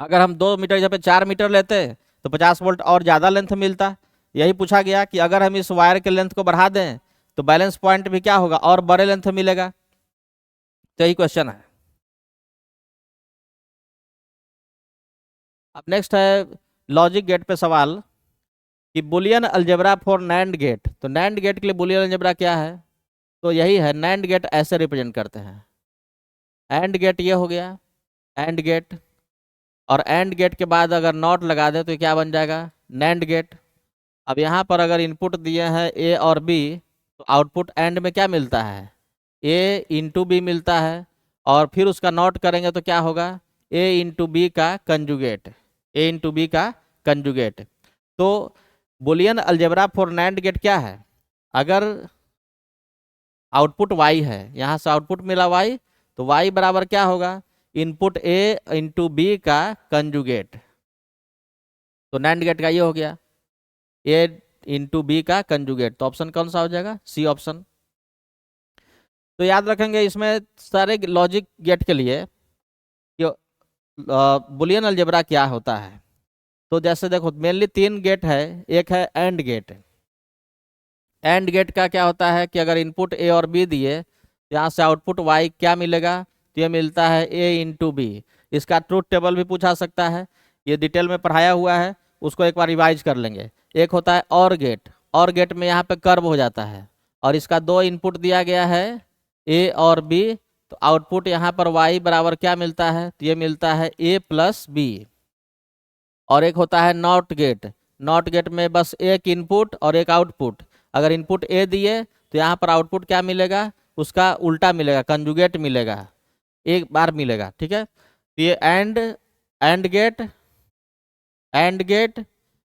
अगर हम 2 मीटर जब 4 मीटर लेते तो 50 वोल्ट और ज़्यादा लेंथ मिलता। यही पूछा गया कि अगर हम इस वायर के लेंथ को बढ़ा दें तो बैलेंस पॉइंट भी क्या होगा, और बड़े लेंथ मिलेगा। तो यही क्वेश्चन है। अब नेक्स्ट है लॉजिक गेट पे सवाल कि Boolean algebra for NAND gate. तो नैंड गेट के लिए बुलियन अलजेब्रा क्या है, तो यही है, नैंड गेट ऐसे रिप्रेजेंट करते हैं, एंड गेट ये हो गया एंड गेट, और एंड गेट के बाद अगर नॉट लगा दे तो क्या बन जाएगा, नैंड गेट। अब यहाँ पर अगर इनपुट दिए हैं ए और बी, तो आउटपुट एंड में क्या मिलता है, ए इंटू बी मिलता है, और फिर उसका नॉट करेंगे तो क्या होगा, ए इंटू बी का कंजुगेट, ए इंटू बी का कंजुगेट। तो Boolean algebra for NAND gate क्या है, अगर आउटपुट वाई है, यहाँ से आउटपुट मिला वाई, तो वाई बराबर क्या होगा, इनपुट ए इंटू बी का कंजुगेट। तो नैंड गेट का ये हो गया ए इंटू बी का कंजुगेट। तो ऑप्शन कौन सा हो जाएगा, सी ऑप्शन। तो याद रखेंगे इसमें सारे लॉजिक गेट के लिए कि बुलियन अलजेब्रा क्या होता है। तो जैसे देखो मेनली 3 गेट है, एक है एंड गेट। एंड गेट का क्या होता है कि अगर इनपुट ए और बी दिए, यहाँ से आउटपुट वाई क्या मिलेगा, तो ये मिलता है ए इंटू बी। इसका ट्रूथ टेबल भी पूछा सकता है, ये डिटेल में पढ़ाया हुआ है, उसको एक बार रिवाइज कर लेंगे। एक होता है और गेट, और गेट में यहाँ पे कर्व हो जाता है, और इसका 2 इनपुट दिया गया है ए और बी, तो आउटपुट यहाँ पर वाई बराबर क्या मिलता है, तो ये मिलता है ए प्लस बी। और एक होता है नॉट गेट, नॉट गेट में बस एक इनपुट और एक आउटपुट, अगर इनपुट ए दिए तो यहाँ पर आउटपुट क्या मिलेगा, उसका उल्टा मिलेगा, कंजुगेट मिलेगा, एक बार मिलेगा, ठीक है। तो ये एंड गेट, एंड गेट,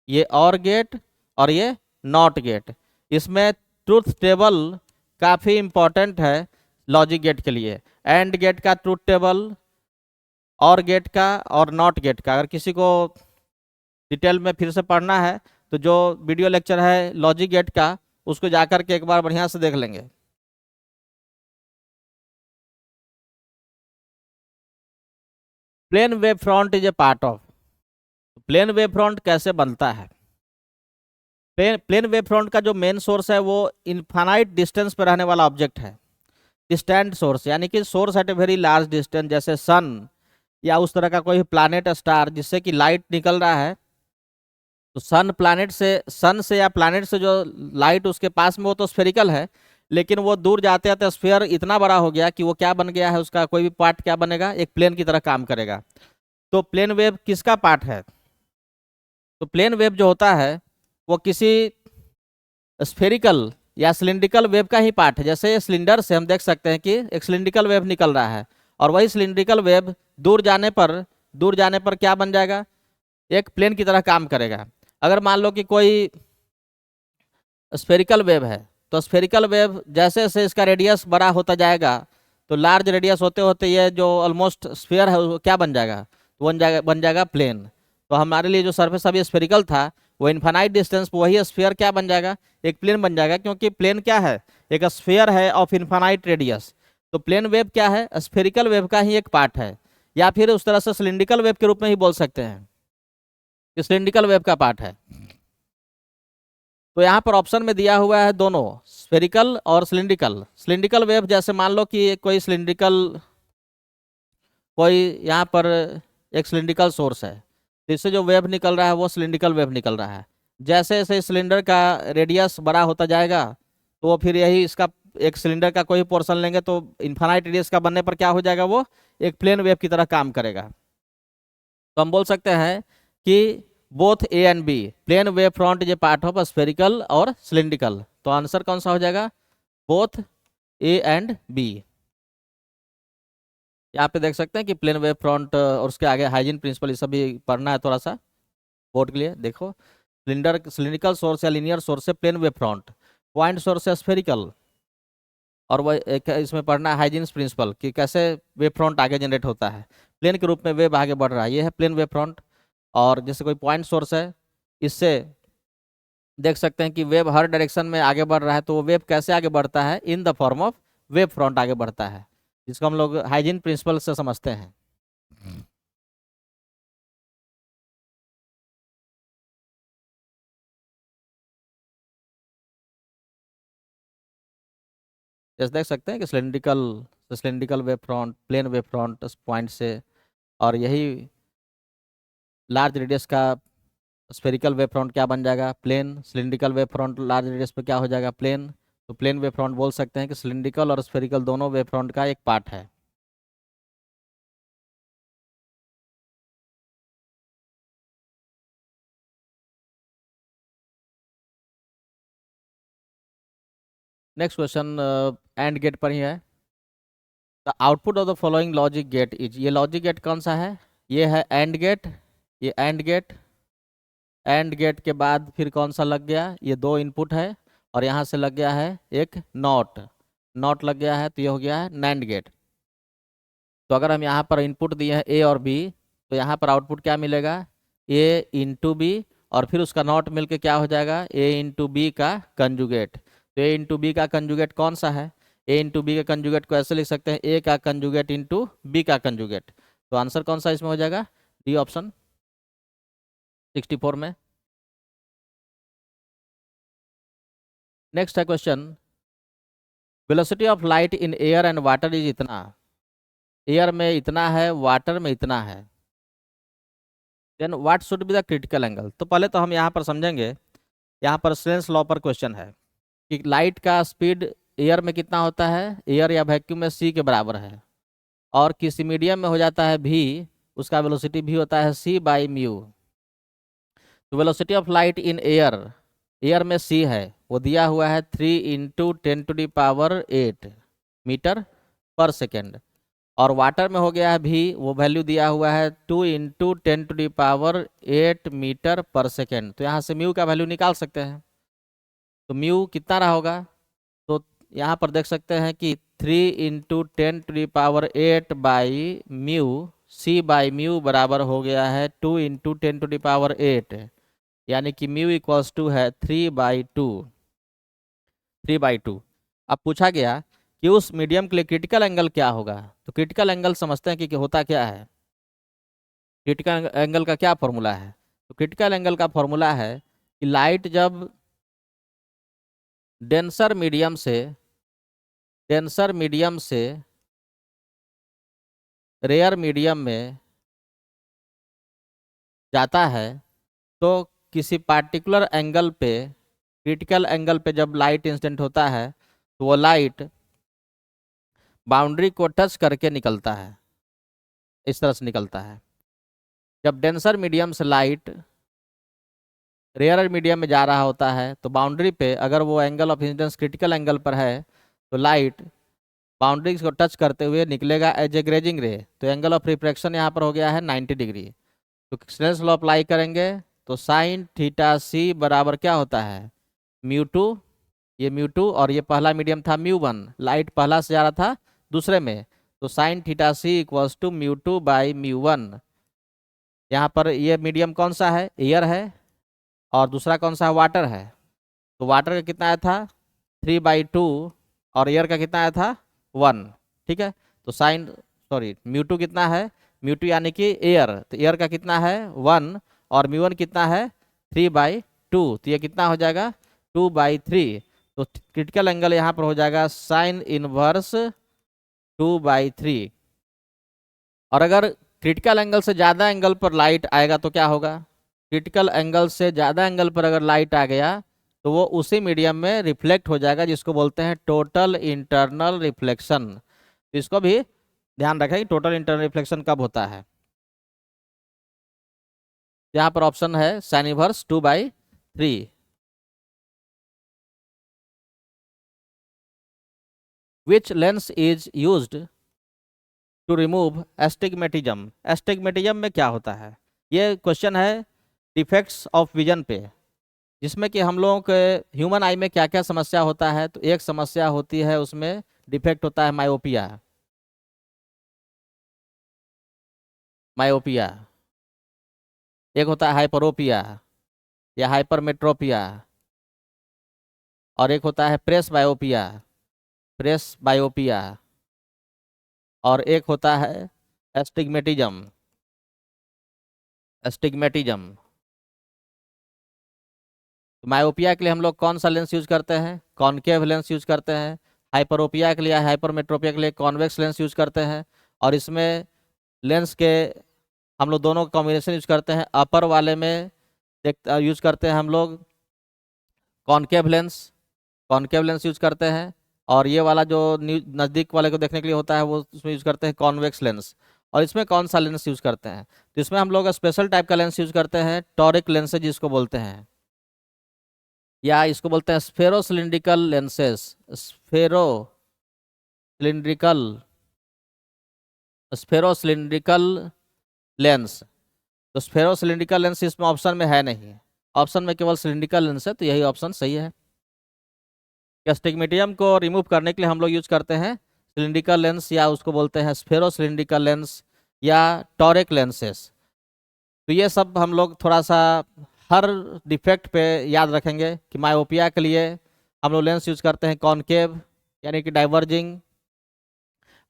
ये और गेट, और ये नॉट गेट। इसमें ट्रूथ टेबल काफ़ी इंपॉर्टेंट है लॉजिक गेट के लिए। एंड गेट का ट्रूथ टेबल, और गेट का और नॉट गेट का, अगर किसी को डिटेल में फिर से पढ़ना है तो जो वीडियो लेक्चर है लॉजिक गेट का, उसको जाकर के एक बार बढ़िया से देख लेंगे। Plane wave front is a part of. Plane wave front कैसे बनता है, प्लेन वेव फ्रंट का जो मेन सोर्स है वो इनफाइनाइट डिस्टेंस पे रहने वाला ऑब्जेक्ट है, डिस्टेंट सोर्स, यानी कि source at a very large distance, जैसे सन या उस तरह का कोई प्लानेट स्टार जिससे कि लाइट निकल रहा है। तो सन से या प्लानेट से जो लाइट उसके पास में, वो तो स्फेरिकल है, लेकिन वो दूर जाते जाते स्फीयर इतना बड़ा हो गया कि वो क्या बन गया है, उसका कोई भी पार्ट क्या बनेगा, एक प्लेन की तरह काम करेगा। तो प्लेन वेव किसका पार्ट है, तो प्लेन वेव जो होता है वो किसी स्फेरिकल या सिलिंड्रिकल वेव का ही पार्ट है। जैसे सिलेंडर से हम देख सकते हैं कि एक सिलिंड्रिकल वेव निकल रहा है, और वही सिलिंड्रिकल वेव दूर जाने पर क्या बन जाएगा, एक प्लेन की तरह काम करेगा। अगर मान लो कि कोई स्फेरिकल वेव है, तो स्फेरिकल वेव जैसे जैसे इसका रेडियस बड़ा होता जाएगा, तो लार्ज रेडियस होते होते ये जो ऑलमोस्ट स्फीयर है वो क्या बन जाएगा, बन जाएगा प्लेन। तो हमारे लिए जो सरफेस अभी स्फेरिकल था, वो इनफाइनाइट डिस्टेंस पर वही स्फीयर क्या बन जाएगा, एक प्लेन बन जाएगा, क्योंकि प्लेन क्या है, एक स्फीयर है ऑफ इनफाइनाइट रेडियस। तो प्लेन वेव क्या है, स्फेरिकल वेव का ही एक पार्ट है, या फिर उस तरह से सिलिंड्रिकल वेव के रूप में ही बोल सकते हैं, सिलिंड्रिकल वेव का पार्ट है। तो यहाँ पर ऑप्शन में दिया हुआ है दोनों, स्फेरिकल और सिलिंड्रिकल। सिलिंड्रिकल वेव जैसे मान लो कि कोई यहाँ पर एक सिलिंड्रिकल सोर्स है, तो इससे जो वेव निकल रहा है वो सिलिंड्रिकल वेव निकल रहा है। जैसे जैसे सिलेंडर का रेडियस बड़ा होता जाएगा, तो वो फिर यही इसका एक सिलेंडर का कोई पोर्शन लेंगे तो इन्फानाइट रेडियस का बनने पर क्या हो जाएगा, वो एक प्लेन वेव की तरह काम करेगा। तो हम बोल सकते हैं कि both A and B plane wave front ये पार्ट ऑफ स्फेरिकल और सिलिंड्रिकल, तो आंसर कौन सा हो जाएगा, बोथ ए एंड बी। यहाँ पे देख सकते हैं कि प्लेन वेव फ्रंट और उसके आगे हाइजीन प्रिंसिपल ये सभी पढ़ना है थोड़ा सा बोर्ड के लिए। देखो सिलिंड्रिकल सोर्स या लीनियर सोर्स से plane wave front, point source से स्फेरिकल, और वह एक इसमें पढ़ना है हाइजीन प्रिंसिपल कि कैसे वेव फ्रंट आगे जनरेट होता है, प्लेन के रूप में वेव आगे बढ़ रहा है, ये है प्लेन वेव फ्रंट। और जैसे कोई पॉइंट सोर्स है, इससे देख सकते हैं कि वेव हर डायरेक्शन में आगे बढ़ रहा है, तो वो वेव कैसे आगे बढ़ता है, in the form of wave front आगे बढ़ता है, जिसको हम लोग हाइजीन प्रिंसिपल से समझते हैं। जैसे देख सकते हैं कि cylindrical wave front, plane wave front point से, और यही लार्ज रेडियस का स्फेरिकल वेव फ्रंट क्या बन जाएगा, plane. Cylindrical wave front large radius पे क्या हो जाएगा, प्लेन। तो प्लेन वेव फ्रंट बोल सकते हैं कि सिलिंड्रिकल और स्फेरिकल दोनों वेव फ्रंट का एक पार्ट है। नेक्स्ट क्वेश्चन एंड गेट पर ही है। The output of the following logic gate is, ये लॉजिक गेट कौन सा है, ये है एंड गेट। ये एंड गेट, एंड गेट के बाद फिर कौन सा लग गया, ये दो इनपुट है, और यहाँ से लग गया है एक नॉट, नॉट लग गया है, तो ये हो गया है नैंड गेट। तो अगर हम यहाँ पर इनपुट दिए हैं ए और बी, तो यहाँ पर आउटपुट क्या मिलेगा, ए इंटू बी, और फिर उसका नॉट मिलके क्या हो जाएगा, ए इंटू बी का कंजुगेट। तो ए इंटू बी का कंजुगेट कौन सा है, ए इंटू बी के कंजुगेट को ऐसे लिख सकते हैं, ए का कंजुगेट इंटू बी का कंजुगेट। तो आंसर कौन सा इसमें हो जाएगा, डी ऑप्शन 64 में। नेक्स्ट है question, velocity of light in air and water is इतना, एयर में इतना है, वाटर में इतना है, then what should be the critical angle. तो पहले तो हम यहाँ पर समझेंगे, यहाँ पर स्नेल्स लॉ पर क्वेश्चन है कि लाइट का स्पीड एयर में कितना होता है, एयर या वैक्यूम में सी के बराबर है, और किसी मीडियम में हो जाता है भी, उसका वेलोसिटी भी होता है सी बाई म्यू। तो velocity of light in air, air में सी है, वो दिया हुआ है 3 × 10⁸ मीटर पर सेकेंड, और वाटर में हो गया है भी, वो वैल्यू दिया हुआ है 2 × 10⁸ मीटर पर सेकेंड। तो यहाँ से म्यू का वैल्यू निकाल सकते हैं, तो म्यू कितना रहा होगा, तो यहाँ पर देख सकते हैं कि 3 × 10⁸ by mu, c by mu बराबर हो गया है 2 × 10⁸, यानी कि म्यू इक्वल्स टू है 3/2, 3/2। अब पूछा गया कि उस मीडियम के लिए क्रिटिकल एंगल क्या होगा, तो क्रिटिकल एंगल समझते हैं कि होता क्या है, क्रिटिकल एंगल का क्या फॉर्मूला है। तो क्रिटिकल एंगल का फॉर्मूला है कि लाइट जब डेंसर मीडियम से रेयर मीडियम में जाता है, तो किसी पार्टिकुलर एंगल पे, क्रिटिकल एंगल पे जब लाइट इंसिडेंट होता है, तो वो लाइट बाउंड्री को टच करके निकलता है, इस तरह से निकलता है। जब डेंसर मीडियम से लाइट रेयर मीडियम में जा रहा होता है, तो बाउंड्री पे अगर वो angle of incidence critical angle पर है, तो लाइट बाउंड्री को टच करते हुए निकलेगा एज ए ग्रेजिंग रे, तो एंगल ऑफ रिफ्रैक्शन यहाँ पर हो गया है 90 डिग्री। तो स्नेल्स लॉ अप्लाई करेंगे, तो साइन थीटा सी बराबर क्या होता है, म्यू 2, ये म्यू 2, और ये पहला मीडियम था म्यू 1, लाइट पहला से जा रहा था दूसरे में, तो sine theta c equals to mu 2 by mu 1। यहाँ पर ये मीडियम कौन सा है, एयर है, और दूसरा कौन सा है, वाटर है। तो वाटर का कितना आया था 3/2, और एयर का कितना आया था 1, ठीक है। तो साइन म्यू 2 कितना है, म्यू 2 यानी कि एयर, तो एयर का कितना है 1, और म्यू 1 कितना है 3/2, तो ये कितना हो जाएगा 2/3। तो क्रिटिकल एंगल यहाँ पर हो जाएगा साइन इनवर्स 2/3। और अगर क्रिटिकल एंगल से ज़्यादा एंगल पर लाइट आएगा तो क्या होगा, क्रिटिकल एंगल से ज़्यादा एंगल पर अगर लाइट आ गया, तो वो उसी मीडियम में रिफ्लेक्ट हो जाएगा, जिसको बोलते हैं टोटल इंटरनल रिफ्लेक्शन। तो इसको भी ध्यान रखें कि टोटल इंटरनल रिफ्लेक्शन कब होता है। यहाँ पर ऑप्शन है sine inverse 2/3। Which lens is used to remove astigmatism. Astigmatism में क्या होता है, ये क्वेश्चन है डिफेक्ट्स ऑफ विजन पे, जिसमें कि हम लोगों के ह्यूमन आई में क्या क्या समस्या होता है। तो एक समस्या होती है, उसमें डिफेक्ट होता है मायोपिया। मायोपिया एक होता है हाइपरोपिया या हाइपरमेट्रोपिया, और एक होता है प्रेस बायोपिया, प्रेस बायोपिया, और एक होता है एस्टिग्मेटिज्म। एस्टिग्मेटिज्म मायोपिया के लिए हम लोग कौन सा लेंस यूज करते हैं, कॉनकेव लेंस यूज करते हैं। हाइपरोपिया के लिए, हाइपरमेट्रोपिया के लिए कॉन्वेक्स लेंस यूज करते हैं। और इसमें लेंस के हम लोग दोनों कॉम्बिनेशन यूज करते हैं। अपर वाले में यूज करते हैं हम लोग concave lens, concave lens use करते हैं। और ये वाला जो नज़दीक वाले को देखने के लिए होता है, वो उसमें यूज करते हैं कॉन्वेक्स लेंस। और इसमें कौन सा लेंस यूज करते हैं, तो इसमें हम लोग स्पेशल टाइप का लेंस यूज करते हैं, टॉरिक लेंसेज जिसको बोलते हैं, या इसको बोलते हैं sphero cylindrical lenses. Sphero cylindrical, sphero cylindrical lens. तो स्फेरो सिलिंड्रिकल लेंस इसमें ऑप्शन में है नहीं, ऑप्शन में केवल सिलिंड्रिकल लेंस है, तो यही ऑप्शन सही है। एस्टिग्मेटिज्म को रिमूव करने के लिए हम लोग यूज करते हैं सिलिंड्रिकल लेंस, या उसको बोलते हैं स्फेरो सिलिंड्रिकल लेंस या टॉरिक लेंसेस। तो ये सब हम लोग थोड़ा सा हर डिफेक्ट पे याद रखेंगे कि मायोपिया के लिए हम लोग लेंस यूज करते हैं कॉनकेव यानी कि डाइवर्जिंग,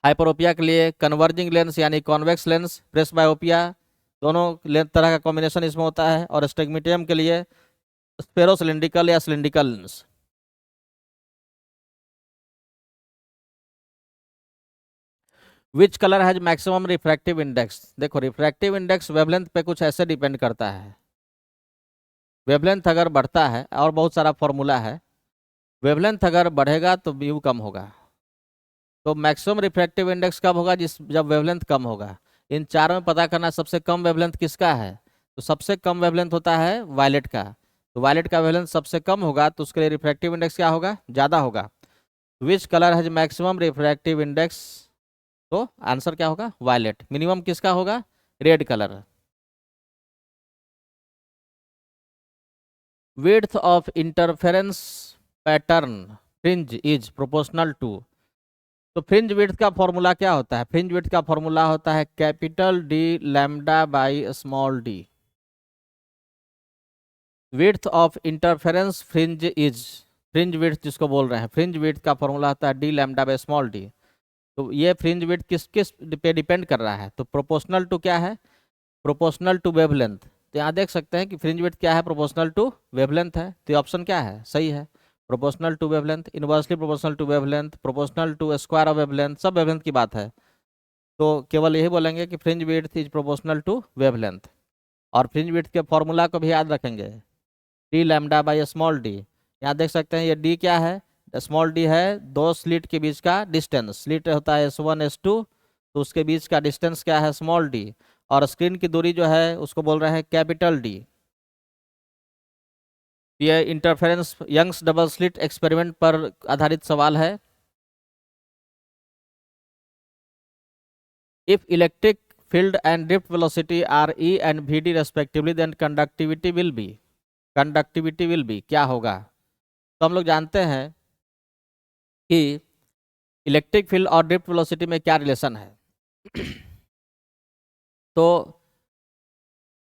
हाइपरोपिया के लिए कन्वर्जिंग लेंस यानी कॉन्वेक्स लेंस, प्रेस बायोपिया दोनों तरह का कॉम्बिनेशन इसमें होता है, और एस्टिग्मेटिज्म के लिए स्फेरो सिलिंड्रिकल या cylindrical lens. Which colour has maximum refractive index. देखो रिफ्रैक्टिव इंडेक्स वेवलेंथ पे कुछ ऐसे डिपेंड करता है। वेवलेंथ अगर बढ़ता है, और बहुत सारा फॉर्मूला है, वेवलेंथ अगर बढ़ेगा तो व्यू कम होगा। तो मैक्सिमम रिफ्रैक्टिव इंडेक्स कब होगा, जब वेवलेंथ कम होगा। इन चारों में पता करना सबसे कम वेवलेंथ किसका है, तो सबसे कम वेवलेंथ होता है वायलेट का। तो वायलेट का वेवलेंथ सबसे कम होगा, तो उसके लिए रिफ्रैक्टिव इंडेक्स क्या होगा, ज़्यादा होगा। Which colour has maximum refractive index, तो आंसर क्या होगा, वायलेट। मिनिमम किसका होगा, red colour. Width of interference pattern fringe is proportional to. तो फ्रिंज विड्थ का फॉर्मूला क्या होता है, फ्रिंज विड्थ का फॉर्मूला होता है capital D lambda by small d. Width of interference fringe is, fringe width जिसको बोल रहे हैं, फ्रिंज विड्थ का फॉर्मूला होता है D lambda by small D. तो ये फ्रिंज विड्थ किस किस पे डिपेंड कर रहा है, तो प्रोपोर्शनल टू क्या है, प्रोपोर्शनल टू वेवलेंथ। तो यहाँ देख सकते हैं कि फ्रिंज विड्थ क्या है, प्रोपोर्शनल टू वेवलेंथ है। तो ऑप्शन क्या है, सही है, proportional to wavelength, inversely proportional to wavelength, proportional to square of wavelength, सब वेवलेंथ की बात है। तो केवल यही बोलेंगे कि fringe width is proportional to wavelength. और फ्रिंज विड्थ के फॉर्मूला को भी याद रखेंगे, D lambda by small d. यहाँ देख सकते हैं ये डी क्या है, स्मॉल डी है दो स्लिट के बीच का डिस्टेंस, स्लिट होता है S1 S2, तो उसके बीच का डिस्टेंस क्या है, स्मॉल डी। और स्क्रीन की दूरी जो है उसको बोल रहे हैं कैपिटल डी। ये interference Young's double slit experiment पर आधारित सवाल है। If electric field and drift velocity are E and VD respectively, then conductivity will be, conductivity will be क्या होगा। तो हम लोग जानते हैं कि इलेक्ट्रिक फील्ड और ड्रिफ्ट वेलोसिटी में क्या रिलेशन है। तो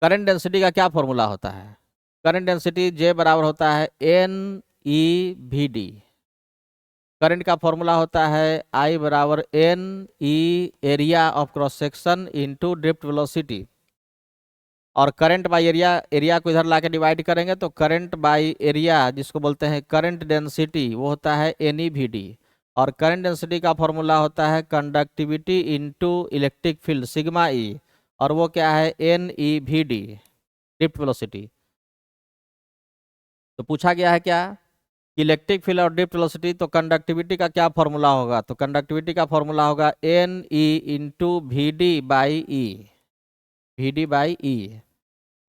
करंट डेंसिटी का क्या फॉर्मूला होता है, करंट डेंसिटी J बराबर होता है NEVD। करंट का फॉर्मूला होता है I बराबर NE area of cross section into drift velocity. और करंट बाई एरिया, एरिया को इधर लाके डिवाइड करेंगे तो करंट बाई एरिया जिसको बोलते हैं करंट डेंसिटी, वो होता है NEVD। और करंट डेंसिटी का फॉर्मूला होता है conductivity into electric field sigma E, और वो क्या है NEVD, ड्रिफ्ट वेलोसिटी। तो पूछा गया है क्या, इलेक्ट्रिक फील्ड और ड्रिफ्ट वेलोसिटी, तो कंडक्टिविटी का क्या फॉर्मूला होगा, तो कंडक्टिविटी का फॉर्मूला होगा NE into VD by E, VD by E।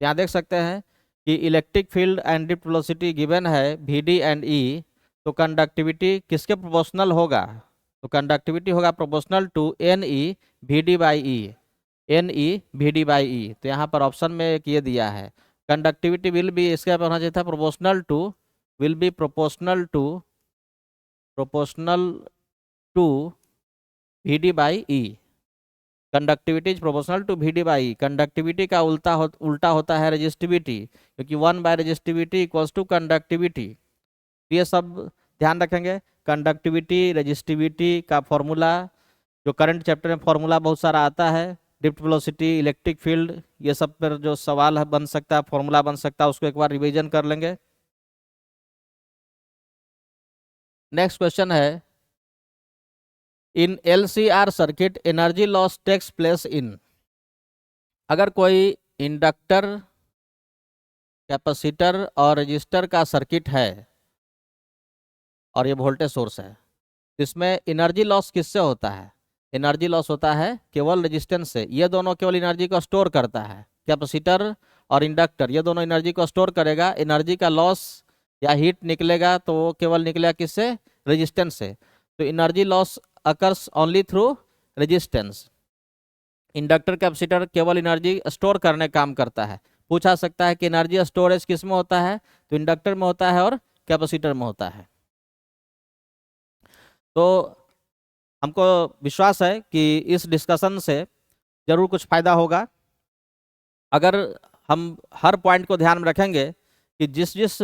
यहाँ देख सकते हैं कि electric field and drift velocity given है VD एंड E, तो कंडक्टिविटी किसके प्रोपोर्शनल होगा? तो कंडक्टिविटी होगा proportional to NE VD by E, NE VD by E। तो यहाँ पर ऑप्शन में एक ये दिया है, कंडक्टिविटी विल बी, इसके पर होना चाहिए था proportional to, will be proportional to VD by E। Conductivity is proportional to VD by E। Conductivity का उल्टा होता है रेजिस्टिविटी, क्योंकि 1 by resistivity equals to conductivity. ये सब ध्यान रखेंगे। कंडक्टिविटी, रेजिस्टिविटी का फॉर्मूला, जो करंट चैप्टर में फॉर्मूला बहुत सारा आता है, ड्रिफ्ट वेलोसिटी, इलेक्ट्रिक फील्ड, ये सब पर जो सवाल है बन सकता है, फॉर्मूला बन सकता है, उसको एक बार रिवीजन कर लेंगे। नेक्स्ट क्वेश्चन है, in LCR circuit energy loss takes place in. अगर कोई इंडक्टर, कैपेसिटर और रजिस्टर का सर्किट है और ये वोल्टेज सोर्स है, इसमें एनर्जी लॉस किससे होता है? एनर्जी लॉस होता है केवल रेजिस्टेंस से। ये दोनों केवल एनर्जी को स्टोर करता है, कैपेसिटर और इंडक्टर, ये दोनों एनर्जी को स्टोर करेगा। एनर्जी का लॉस या हीट निकलेगा तो वो केवल निकलेगा किससे? रेजिस्टेंस से। तो energy loss occurs only through resistance. Inductor, capacitor केवल एनर्जी स्टोर करने काम करता है। पूछा सकता है कि एनर्जी स्टोरेज किस में होता है? तो इंडक्टर में होता है और कैपेसिटर में होता है। तो हमको विश्वास है कि इस डिस्कशन से जरूर कुछ फायदा होगा। अगर हम हर पॉइंट को ध्यान में रखेंगे कि जिस जिस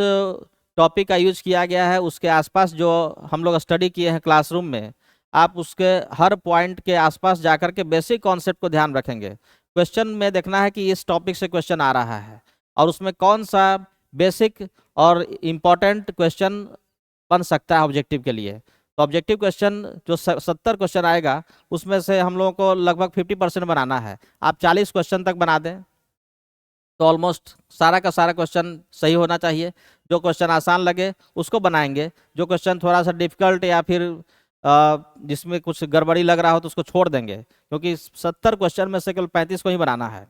टॉपिक का यूज किया गया है उसके आसपास जो हम लोग स्टडी किए हैं क्लासरूम में, आप उसके हर पॉइंट के आसपास जाकर के बेसिक कॉन्सेप्ट को ध्यान रखेंगे। क्वेश्चन में देखना है कि इस टॉपिक से क्वेश्चन आ रहा है और उसमें कौन सा बेसिक और इम्पॉर्टेंट क्वेश्चन बन सकता है ऑब्जेक्टिव के लिए। तो ऑब्जेक्टिव क्वेश्चन जो 70 क्वेश्चन आएगा उसमें से हम लोगों को लगभग 50% बनाना है। आप 40 क्वेश्चन तक बना दें तो ऑलमोस्ट सारा का सारा क्वेश्चन सही होना चाहिए। जो क्वेश्चन आसान लगे उसको बनाएंगे, जो क्वेश्चन थोड़ा सा डिफिकल्ट या फिर जिसमें कुछ गड़बड़ी लग रहा हो तो उसको छोड़ देंगे, क्योंकि 70 क्वेश्चन में से केवल 35 को ही बनाना है।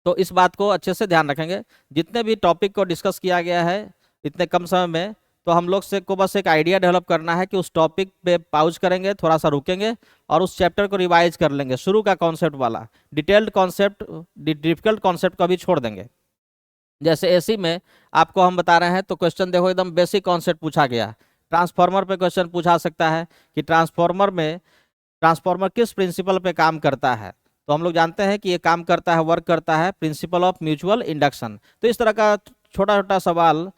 तो इस बात को अच्छे से ध्यान रखेंगे। जितने भी टॉपिक को डिस्कस किया गया है इतने कम समय में, तो हम लोग से को बस एक आइडिया डेवलप करना है कि उस टॉपिक पे पॉज करेंगे, थोड़ा सा रुकेंगे और उस चैप्टर को रिवाइज कर लेंगे, शुरू का कॉन्सेप्ट वाला। डिटेल्ड कॉन्सेप्ट, डिफिकल्ट कॉन्सेप्ट को भी छोड़ देंगे। जैसे एसी में आपको हम बता रहे हैं तो क्वेश्चन देखो एकदम बेसिक कॉन्सेप्ट पूछा गया। ट्रांसफार्मर पे क्वेश्चन पूछा सकता है कि ट्रांसफार्मर किस प्रिंसिपल पे काम करता है। तो हम लोग जानते हैं कि ये काम करता है, वर्क करता है प्रिंसिपल ऑफ म्यूचुअल इंडक्शन। तो इस तरह का छोटा छोटा सवाल,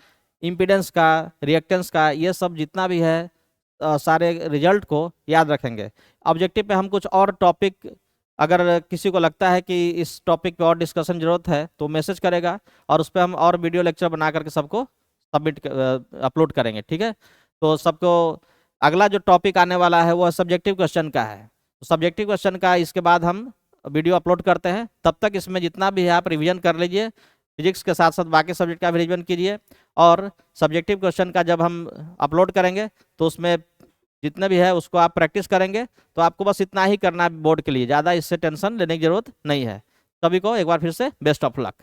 इम्पीडेंस का, रिएक्टेंस का, ये सब जितना भी है सारे रिजल्ट को याद रखेंगे। ऑब्जेक्टिव पे हम कुछ और टॉपिक, अगर किसी को लगता है कि इस टॉपिक पे और डिस्कशन जरूरत है तो मैसेज करेगा और उस पर हम और वीडियो लेक्चर बना करके सबको सबमिट अपलोड करेंगे। ठीक है, तो सबको अगला जो टॉपिक आने वाला है वो सब्जेक्टिव क्वेश्चन का है। तो सब्जेक्टिव क्वेश्चन का इसके बाद हम वीडियो अपलोड करते हैं। तब तक इसमें जितना भी है आप रिवीजन कर लीजिए, फिजिक्स के साथ साथ बाकी सब्जेक्ट का भी रिवीजन कीजिए। और सब्जेक्टिव क्वेश्चन का जब हम अपलोड करेंगे तो उसमें जितने भी है उसको आप प्रैक्टिस करेंगे। तो आपको बस इतना ही करना है बोर्ड के लिए, ज़्यादा इससे टेंशन लेने की जरूरत नहीं है। सभी को एक बार फिर से बेस्ट ऑफ लक।